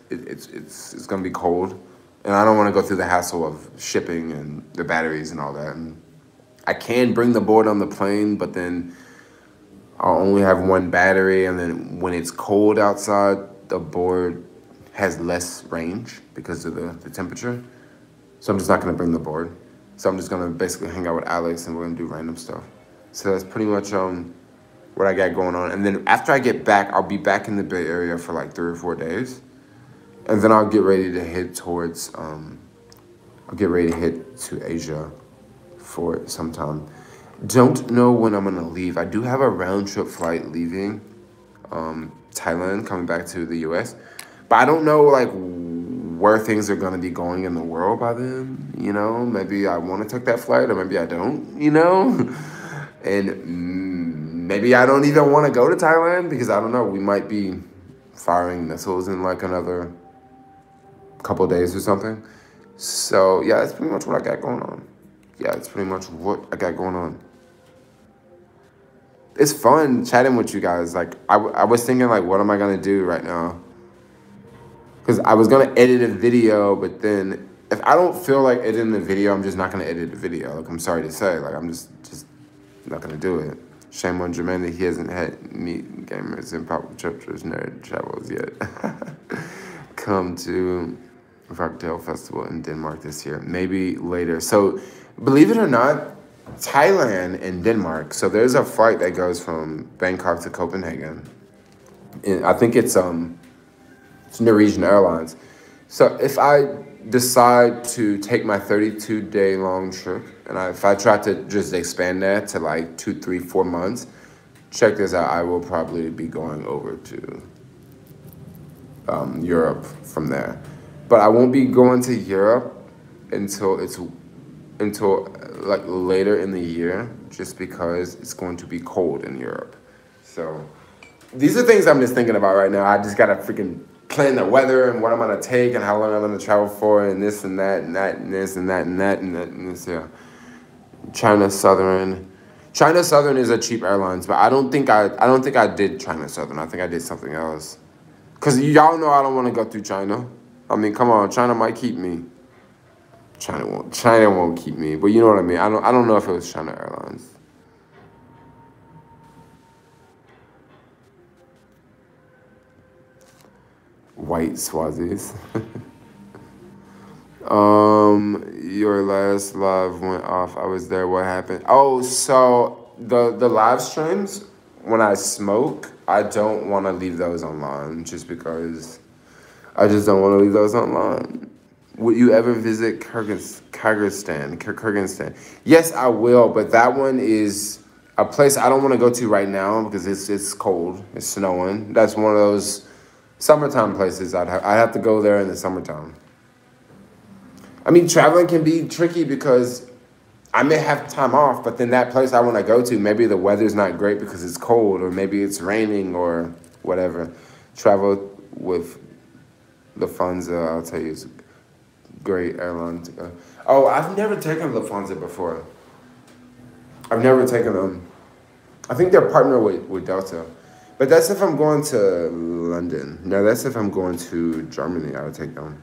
gonna be cold, and I don't want to go through the hassle of shipping and the batteries and all that. And I can bring the board on the plane, but then I'll only have 1 battery, and then when it's cold outside, the board has less range because of the temperature. So I'm just not gonna bring the board. So I'm just gonna basically hang out with Alex, and we're gonna do random stuff. So that's pretty much where what I got going on. And then after I get back, I'll be back in the Bay Area for like 3 or 4 days. And then I'll get ready to head towards, I'll get ready to head to Asia for some time. Don't know when I'm gonna leave. I do have a round trip flight leaving Thailand, coming back to the US. But I don't know like where things are gonna be going in the world by then, you know? Maybe I wanna take that flight or maybe I don't, you know? And maybe I don't even wanna go to Thailand because I don't know, we might be firing missiles in like another couple days or something. So yeah, that's pretty much what I got going on. Yeah, it's pretty much what I got going on. It's fun chatting with you guys. Like, I was thinking, like, what am I going to do right now? Because I was going to edit a video, but then if I don't feel like editing a video, I'm just not going to edit a video. Like, I'm sorry to say. Like, I'm just not going to do it. Shame on Jermaine that he hasn't had meet gamers in pop chapters, nerd travels yet. Come to Rockdale Festival in Denmark this year. Maybe later. So, believe it or not, Thailand and Denmark. So there's a flight that goes from Bangkok to Copenhagen. And I think it's Norwegian Airlines. So if I decide to take my 32-day long trip, and if I try to just expand that to like 2, 3, 4 months, check this out, I will probably be going over to Europe from there. But I won't be going to Europe until like later in the year, just because it's going to be cold in Europe. So these are things I'm just thinking about right now. I just gotta freaking plan the weather and what I'm gonna take and how long I'm gonna travel for and this and that and that and this and that and that and that and this. Yeah. China Southern is a cheap airlines, but I don't think I did China Southern. I think I did something else. Cause y'all know I don't want to go through China. I mean, come on, China might keep me. China won't keep me, but you know what I mean. I don't know if it was China Airlines. White Swazis. Your last live went off. I was there. What happened? Oh, so the live streams, when I smoke, I don't want to leave those online just because I just don't want to leave those online. Would you ever visit Kyrgyzstan? Yes, I will, but that one is a place I don't want to go to right now because it's cold, it's snowing. That's one of those summertime places I'd have to go there in the summertime. I mean, traveling can be tricky because I may have time off, but then that place I want to go to, maybe the weather's not great because it's cold, or maybe it's raining or whatever. Travel with Lufthansa, I'll tell you, it's great airline to go. Oh, I've never taken Lufthansa before. I've never taken them. I think they're partnered with Delta. But that's if I'm going to London. No, that's if I'm going to Germany, I would take them.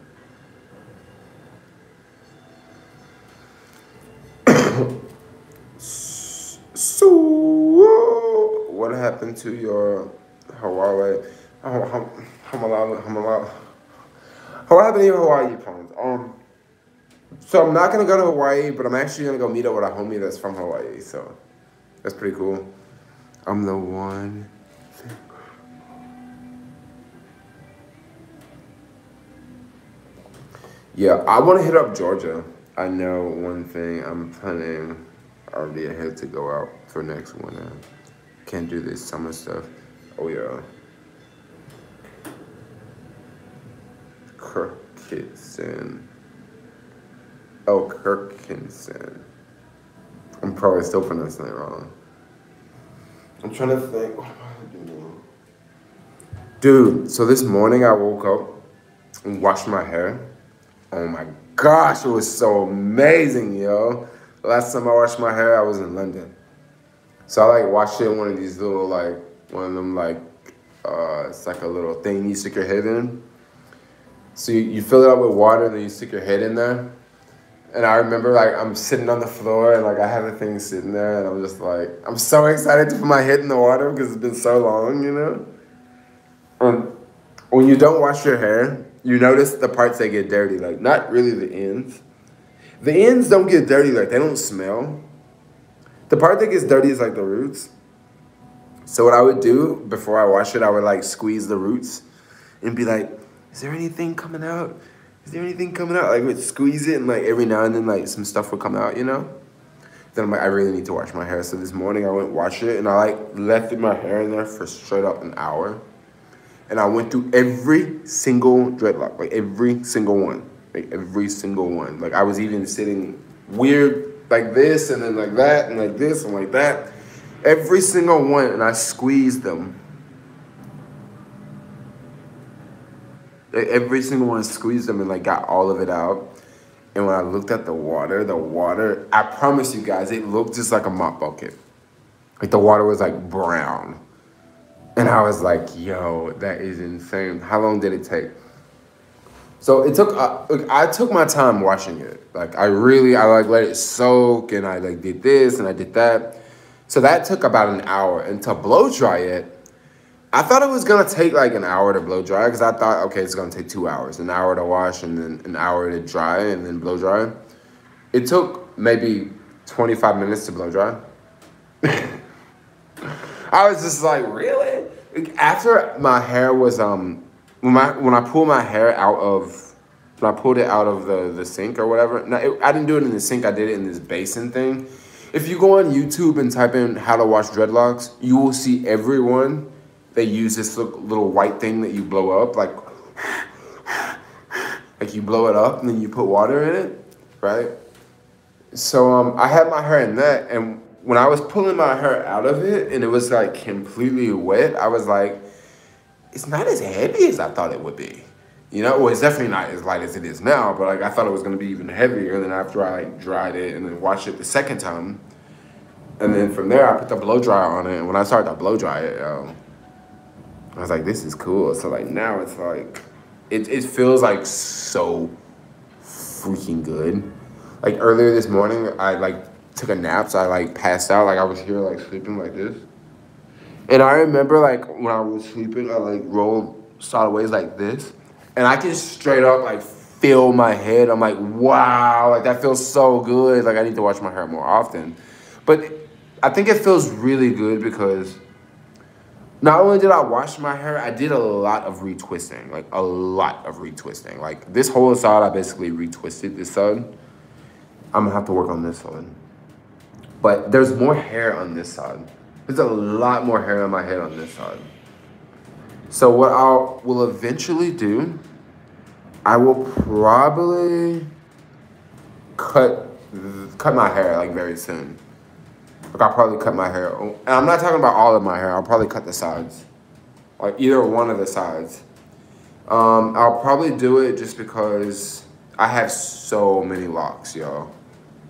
So, what happened to your Hawaii? What happened to your Hawaii plans? So I'm not gonna go to Hawaii, but I'm actually gonna go meet up with a homie that's from Hawaii. So that's pretty cool. I'm the one. Yeah, I want to hit up Georgia. I know one thing I'm planning already ahead to go out for next winter. Can't do this summer stuff. Oh yeah. Kirkinson. Oh, Kirkinson. I'm probably still pronouncing it wrong. I'm trying to think. What am I doing? Dude, so this morning I woke up and washed my hair. Oh my gosh, it was so amazing, yo. Last time I washed my hair, I was in London. So I like washed it in one of these little it's like a little thing you stick your head in. So you fill it up with water and then you stick your head in there. And I remember like I'm sitting on the floor and like I have the thing sitting there and I'm just like, I'm so excited to put my head in the water because it's been so long, you know? When you don't wash your hair, you notice the parts that get dirty, like not really the ends. The ends don't get dirty, like they don't smell. The part that gets dirty is like the roots. So what I would do before I wash it, I would like squeeze the roots and be like, is there anything coming out? Is there anything coming out? Like, would squeeze it, and like every now and then, like some stuff would come out, you know? Then I'm like, I really need to wash my hair. So this morning I went wash it, and I like left my hair in there for straight up an hour. And I went through every single dreadlock, like every single one, like every single one. Like I was even sitting weird like this, and then like that, and like this, and like that. Every single one, and I squeezed them. Every single one, squeezed them, and like got all of it out. And when I looked at the water, I promise you guys, it looked just like a mop bucket. Like the water was like brown. And I was like, yo, that is insane. How long did it take? So it took, I took my time washing it. Like I like let it soak, and I like did this and I did that. So that took about an hour. And to blow dry it, I thought it was gonna take like an hour to blow dry, because I thought, okay, it's gonna take 2 hours, an hour to wash and then an hour to dry and then blow dry. It took maybe 25 minutes to blow dry. I was just like, really? After my hair was when I pulled my hair out of, when I pulled it out of the sink or whatever. No, I didn't do it in the sink. I did it in this basin thing. If you go on YouTube and type in how to wash dreadlocks, you will see everyone. They use this little white thing that you blow up, like you blow it up and then you put water in it, right? So I had my hair in that, and when I was pulling my hair out of it and it was like completely wet, I was like, it's not as heavy as I thought it would be. You know, well, it's definitely not as light as it is now, but like I thought it was gonna be even heavier. And then after I like dried it and then washed it the second time, and then from there I put the blow dryer on it. And when I started to blow dry it, I was like, this is cool. So like now it's like, it feels like so freaking good. Like earlier this morning, I like took a nap, so I like passed out. Like I was here like sleeping like this. And I remember like when I was sleeping, I like rolled sideways like this. And I can straight up like feel my head. I'm like, wow, like that feels so good. Like I need to wash my hair more often. But I think it feels really good because not only did I wash my hair, I did a lot of retwisting, like a lot of retwisting. Like this whole side, I basically retwisted this side. I'm gonna have to work on this one. But there's more hair on this side. There's a lot more hair on my head on this side. So what I will eventually do, I will probably cut my hair like very soon. Like I'll probably cut my hair. And I'm not talking about all of my hair. I'll probably cut the sides. Like either one of the sides. I'll probably do it just because I have so many locks, y'all.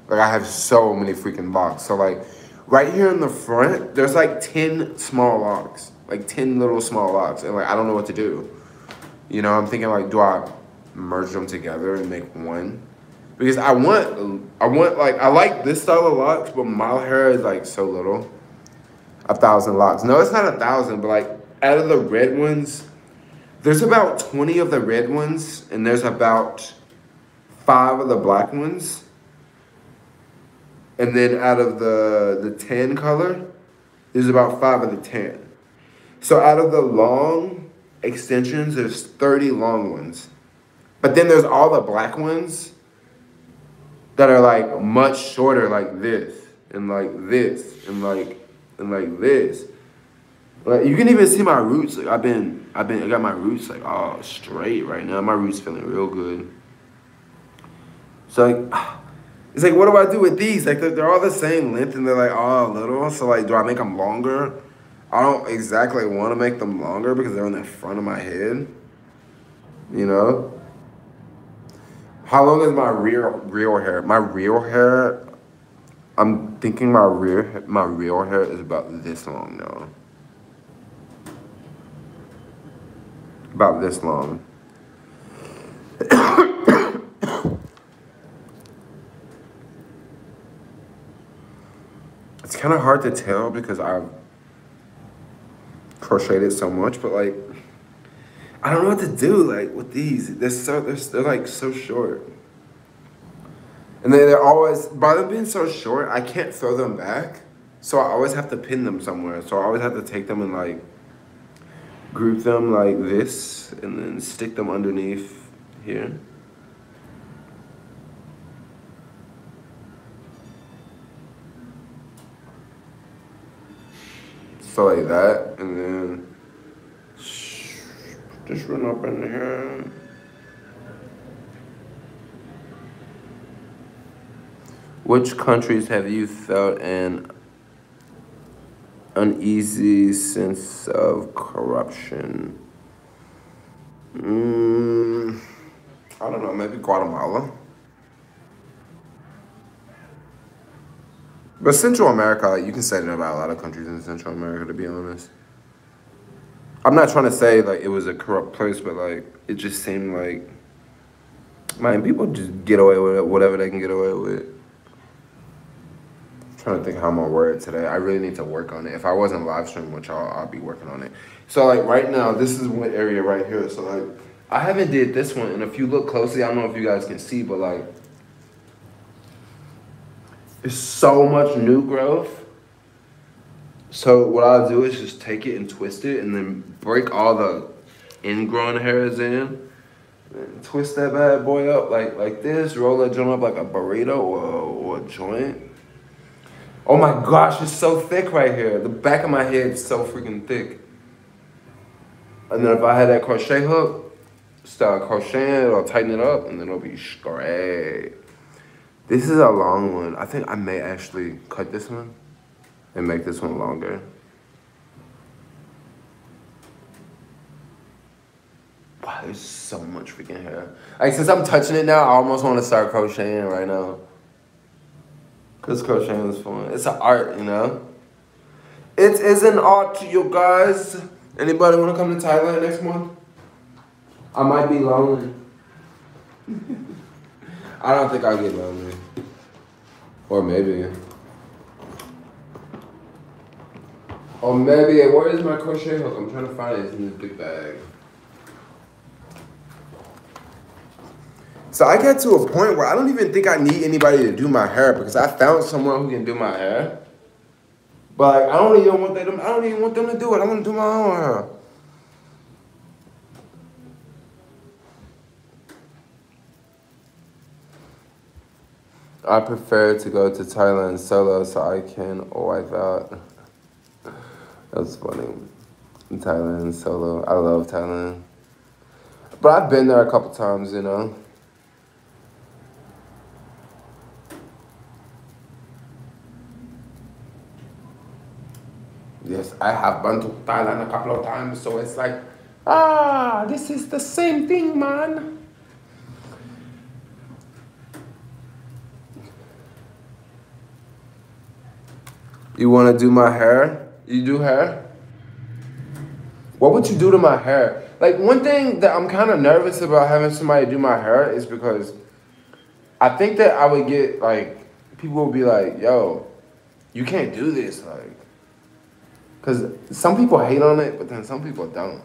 Like I have so many freaking locks. So like right here in the front, there's like 10 small locks. Like 10 little small locks. And like I don't know what to do. You know, I'm thinking like, do I merge them together and make one? Because I want like, I like this style of locks, but my hair is like so little. 1,000 locks. No, it's not 1,000, but like out of the red ones, there's about 20 of the red ones, and there's about 5 of the black ones. And then out of the tan color, there's about 5 of the tan. So out of the long extensions, there's 30 long ones. But then there's all the black ones that are like much shorter, like this, and like this, and like this. Like you can even see my roots. Like I got my roots like all straight right now. My roots feeling real good. So like, it's like, what do I do with these? Like they're all the same length and they're like all little. So like, do I make them longer? I don't exactly want to make them longer because they're on the front of my head. You know? How long is my real hair? My real hair, I'm thinking my real hair is about this long now. About this long. It's kind of hard to tell because I've crocheted so much, but like, I don't know what to do like with these. They're like so short. And they're always, by them being so short, I can't throw them back. So I always have to pin them somewhere. So I always have to take them and like group them like this and then stick them underneath here. So like that, and then just run up in here. Which countries have you felt an uneasy sense of corruption? I don't know, maybe Guatemala. But Central America, you can say that about a lot of countries in Central America, to be honest. I'm not trying to say like it was a corrupt place, but like it just seemed like, man, people just get away with whatever they can get away with. I'm trying to think how I'm gonna word it today. I really need to work on it. If I wasn't live streaming with y'all, I'll be working on it. So like right now, this is one area right here. So like I haven't did this one, and if you look closely, I don't know if you guys can see, but like there's so much new growth. So what I'll do is just take it and twist it and then break all the ingrown hairs in. And twist that bad boy up like this. Roll that joint up like a burrito or a joint. Oh my gosh, it's so thick right here. The back of my head is so freaking thick. And then if I had that crochet hook, start crocheting, I'll tighten it up and then it'll be straight. This is a long one. I think I may actually cut this one and make this one longer. Wow, there's so much freaking hair. Like, since I'm touching it now, I almost want to start crocheting right now. Because crocheting is fun. It's an art, you know? It is an art, you guys. Anybody want to come to Thailand next month? I might be lonely. I don't think I'll get lonely. Or maybe. Or maybe, where is my crochet hook? I'm trying to find it. It's in this big bag. So I get to a point where I don't even think I need anybody to do my hair because I found someone who can do my hair. But like, I don't even want them to do it. I want to do my own hair. I prefer to go to Thailand solo so I can wipe out. That's funny. Thailand solo. I love Thailand. But I've been there a couple times, you know. Yes, I have been to Thailand a couple of times, so it's like, this is the same thing, man. You want to do my hair? You do hair? What would you do to my hair? Like, one thing that I'm kind of nervous about having somebody do my hair is because I think that I would get, like, people will be like, yo, you can't do this, like. Because some people hate on it, but then some people don't.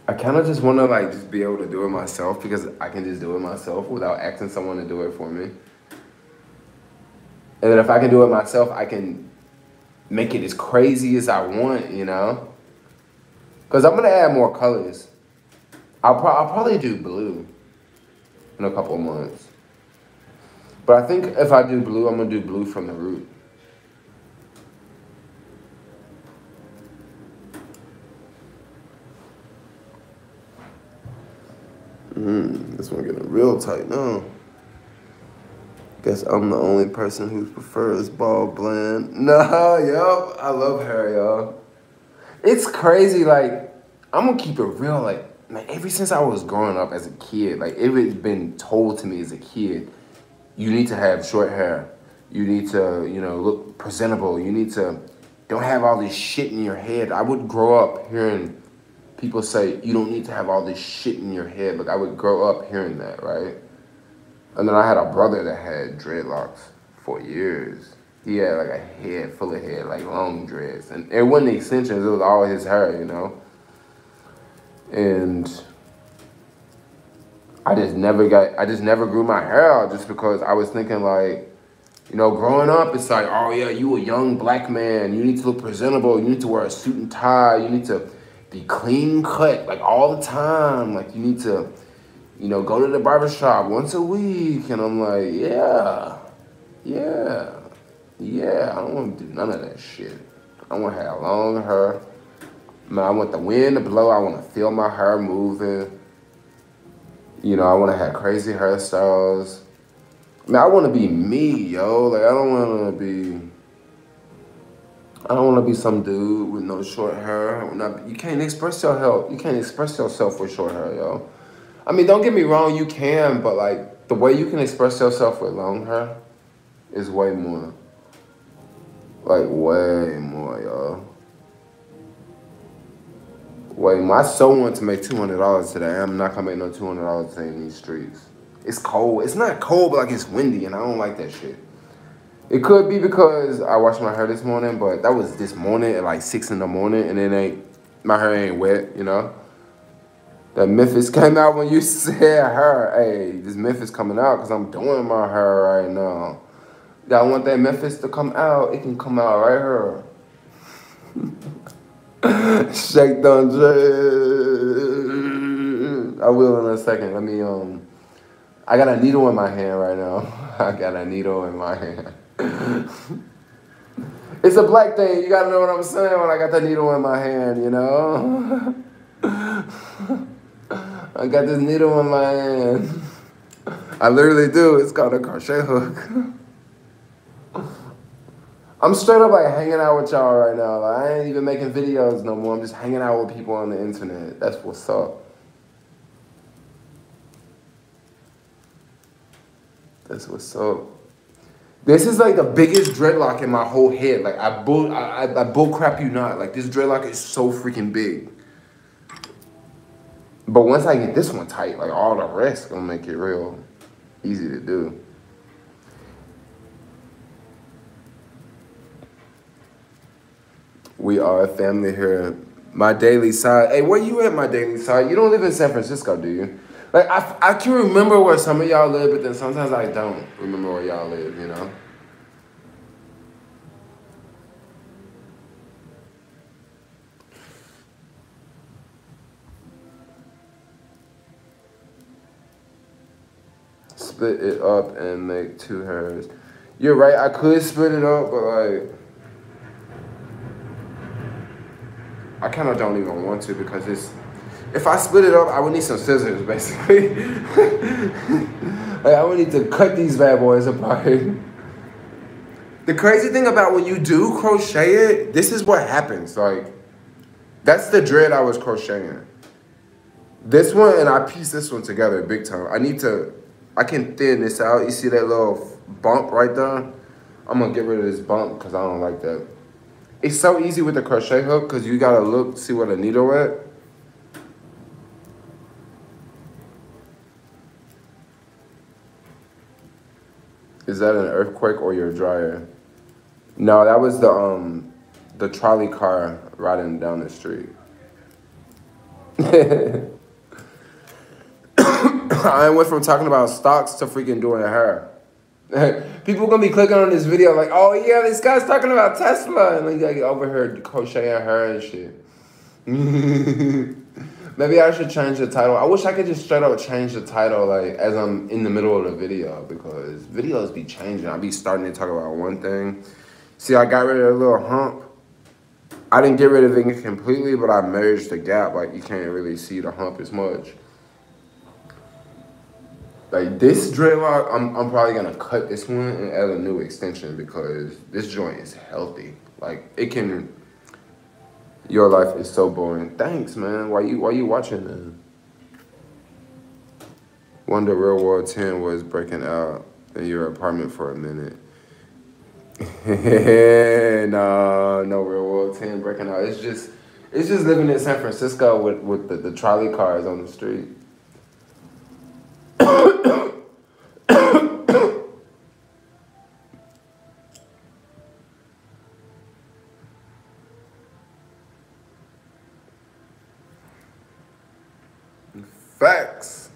I kind of just want to, like, just be able to do it myself because I can just do it myself without asking someone to do it for me. And then if I can do it myself, I can make it as crazy as I want, you know? Because I'm going to add more colors. I'll probably do blue in a couple of months. But I think if I do blue, I'm going to do blue from the root. This one getting real tight now. Guess I'm the only person who prefers bald blend. No, yo, I love hair, y'all. It's crazy, like, I'm gonna keep it real, like, man, ever since I was growing up as a kid, like, it was been told to me as a kid, you need to have short hair. You need to, you know, look presentable. You need to, don't have all this shit in your head. I would grow up hearing people say, you don't need to have all this shit in your head. Like, I would grow up hearing that, right? And then I had a brother that had dreadlocks for years. He had, like, a head full of hair, like, long dreads. And it wasn't extensions. It was all his hair, you know? And I just never grew my hair out just because I was thinking like, you know, growing up, it's like, oh yeah, you a young black man. You need to look presentable. You need to wear a suit and tie. You need to be clean cut, like all the time. Like you need to, you know, go to the barbershop once a week. And I'm like, yeah. I don't want to do none of that shit. I want to have long hair. Man, I want the wind to blow. I want to feel my hair moving. You know, I want to have crazy hairstyles. Man, I want to be me, yo. Like, I don't want to be some dude with no short hair. You can't express yourself. You can't express yourself with short hair, yo. I mean, don't get me wrong, you can, but like the way you can express yourself with long hair is way more. Like way more, yo. Way more. I so want to make $200 today. I'm not gonna make no $200 today in these streets. It's cold. It's not cold, but like it's windy, and I don't like that shit. It could be because I washed my hair this morning, but that was this morning at like 6 in the morning, and my hair ain't wet, you know? That Memphis came out when you said hair. Hey, this Memphis coming out because I'm doing my hair right now. I want that Memphis to come out. It can come out right here. Shake down, I will in a second. Let me, I got a needle in my hand right now. I got a needle in my hand. It's a black thing. You gotta know what I'm saying when I got the needle in my hand, you know? I got this needle in my hand. I literally do. It's called a crochet hook. I'm straight up like hanging out with y'all right now. Like, I ain't even making videos no more. I'm just hanging out with people on the internet. That's what's up. That's what's up. This is like the biggest dreadlock in my whole head. Like I bull crap you not. Like this dreadlock is so freaking big. But once I get this one tight, like all the rest gonna make it real easy to do. We are a family here. My daily side. Hey, where you at, my daily side? You don't live in San Francisco, do you? Like, I can remember where some of y'all live, but then sometimes I don't remember where y'all live, you know? Split it up and make 2 hairs. You're right, I could split it up, but like, I kind of don't even want to because if I split it up, I would need some scissors, basically. Like, I would need to cut these bad boys apart. The crazy thing about when you do crochet it, this is what happens. Like, that's the dread I was crocheting. This one, and I pieced this one together big time. I can thin this out. You see that little bump right there? I'm gonna get rid of this bump because I don't like that. It's so easy with the crochet hook because you gotta look, see where the needle at. Is that an earthquake or your dryer? No, that was the trolley car riding down the street. I went from talking about stocks to freaking doing hair. People gonna be clicking on this video like, oh yeah, this guy's talking about Tesla, and then you get over here crocheting hair and shit. Maybe I should change the title. I wish I could just straight up change the title like as I'm in the middle of the video because videos be changing. I be starting to talk about one thing. See, I got rid of a little hump. I didn't get rid of it completely, but I merged the gap. Like you can't really see the hump as much. Like this dreadlock, I'm probably gonna cut this one and add a new extension because this joint is healthy. Like it can. Your life is so boring. Thanks, man. Why you watching this? Wonder Real World 10 was breaking out in your apartment for a minute. No Real World 10 breaking out. It's just living in San Francisco with the trolley cars on the street. Facts.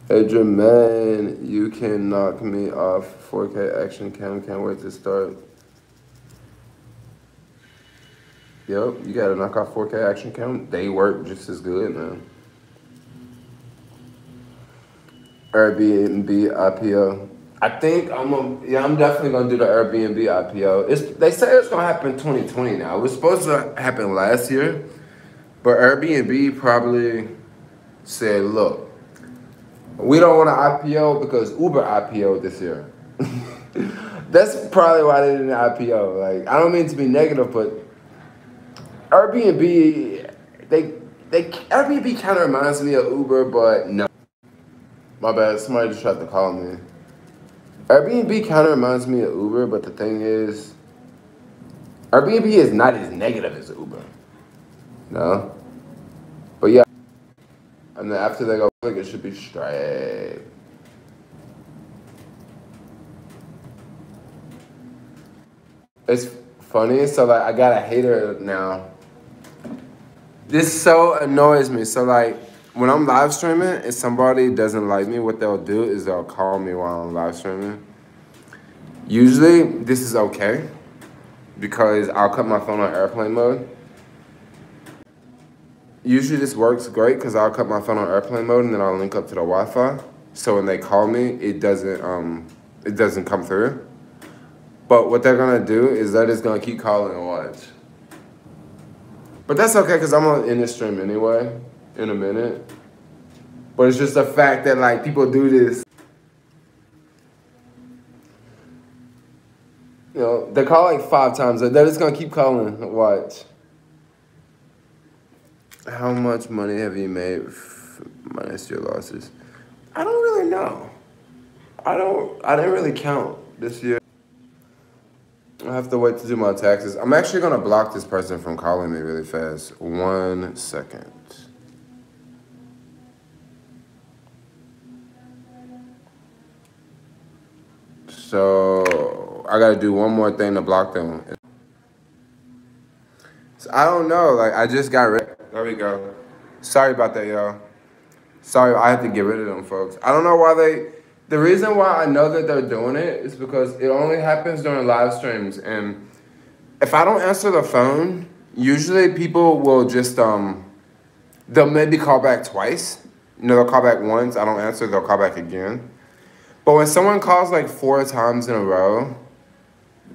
Hey Jermaine, you can knock me off 4K action cam. Can't wait to start. Yep, you gotta knock off 4K action cam. They work just as good, man. Airbnb IPO. I think I'm definitely gonna do the Airbnb IPO. They say it's gonna happen 2020 now. It was supposed to happen last year, but Airbnb probably said, look, we don't want to IPO because Uber IPO this year. That's probably why they didn't IPO. Like, I don't mean to be negative, but Airbnb, Airbnb kind of reminds me of Uber, but no. My bad, somebody just tried to call me. Airbnb kind of reminds me of Uber, but the thing is, Airbnb is not as negative as Uber. No? But yeah. And then after they go public, it should be straight. It's funny, so like I got a hater now. This so annoys me. So like when I'm live streaming and somebody doesn't like me, what they'll do is they'll call me while I'm live streaming. Usually this is okay because I'll cut my phone on airplane mode. Usually this works great because I'll cut my phone on airplane mode and then I'll link up to the Wi-Fi. So when they call me, it doesn't come through. But what they're gonna do is they're just gonna keep calling and watch. But that's okay because I'm gonna end the stream anyway in a minute. But it's just the fact that like people do this. You know, they call like 5 times. They're just gonna keep calling and watch. How much money have you made minus your losses? I don't really know. I didn't really count this year. I have to wait to do my taxes. I'm actually gonna block this person from calling me really fast. 1 second. So I gotta do one more thing to block them. So I don't know, like I just got rid. There we go. Sorry about that, y'all. Sorry, I have to get rid of them, folks. I don't know why the reason why I know that they're doing it is because it only happens during live streams. And if I don't answer the phone, usually people will just, they'll maybe call back twice. You know, they'll call back once, I don't answer, they'll call back again. But when someone calls like 4 times in a row,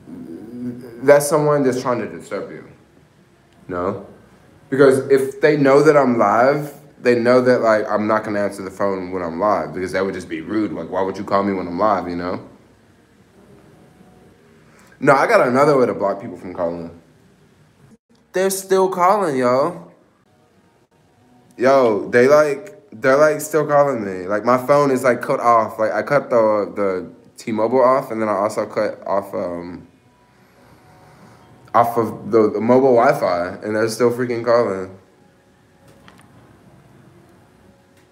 that's someone just trying to disturb you. No? Because if they know that I'm live, they know that like I'm not gonna answer the phone when I'm live because that would just be rude. Like, why would you call me when I'm live, you know? No, I got another way to block people from calling. They're still calling, yo. Yo, they're like still calling me. Like my phone is like cut off. Like I cut the T-Mobile off and then I also cut off of the mobile Wi-Fi, and they're still freaking calling.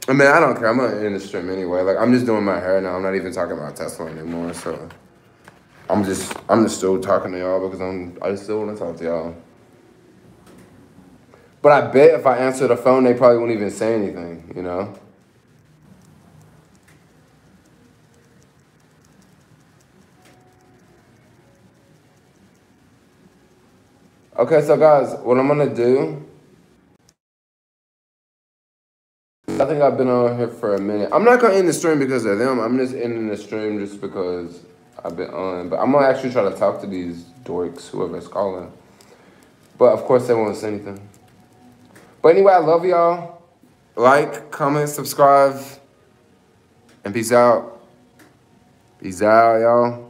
I mean, I don't care. I'm gonna end the stream anyway. Like, I'm just doing my hair now. I'm not even talking about Tesla anymore. So, I'm just still talking to y'all because I still want to talk to y'all. But I bet if I answer the phone, they probably won't even say anything. You know. Okay, so guys, what I'm gonna do, I think I've been on here for a minute. I'm not gonna end the stream because of them. I'm just ending the stream just because I've been on. But I'm gonna actually try to talk to these dorks, whoever's calling. But of course they won't say anything. But anyway, I love y'all. Like, comment, subscribe, and peace out. Peace out, y'all.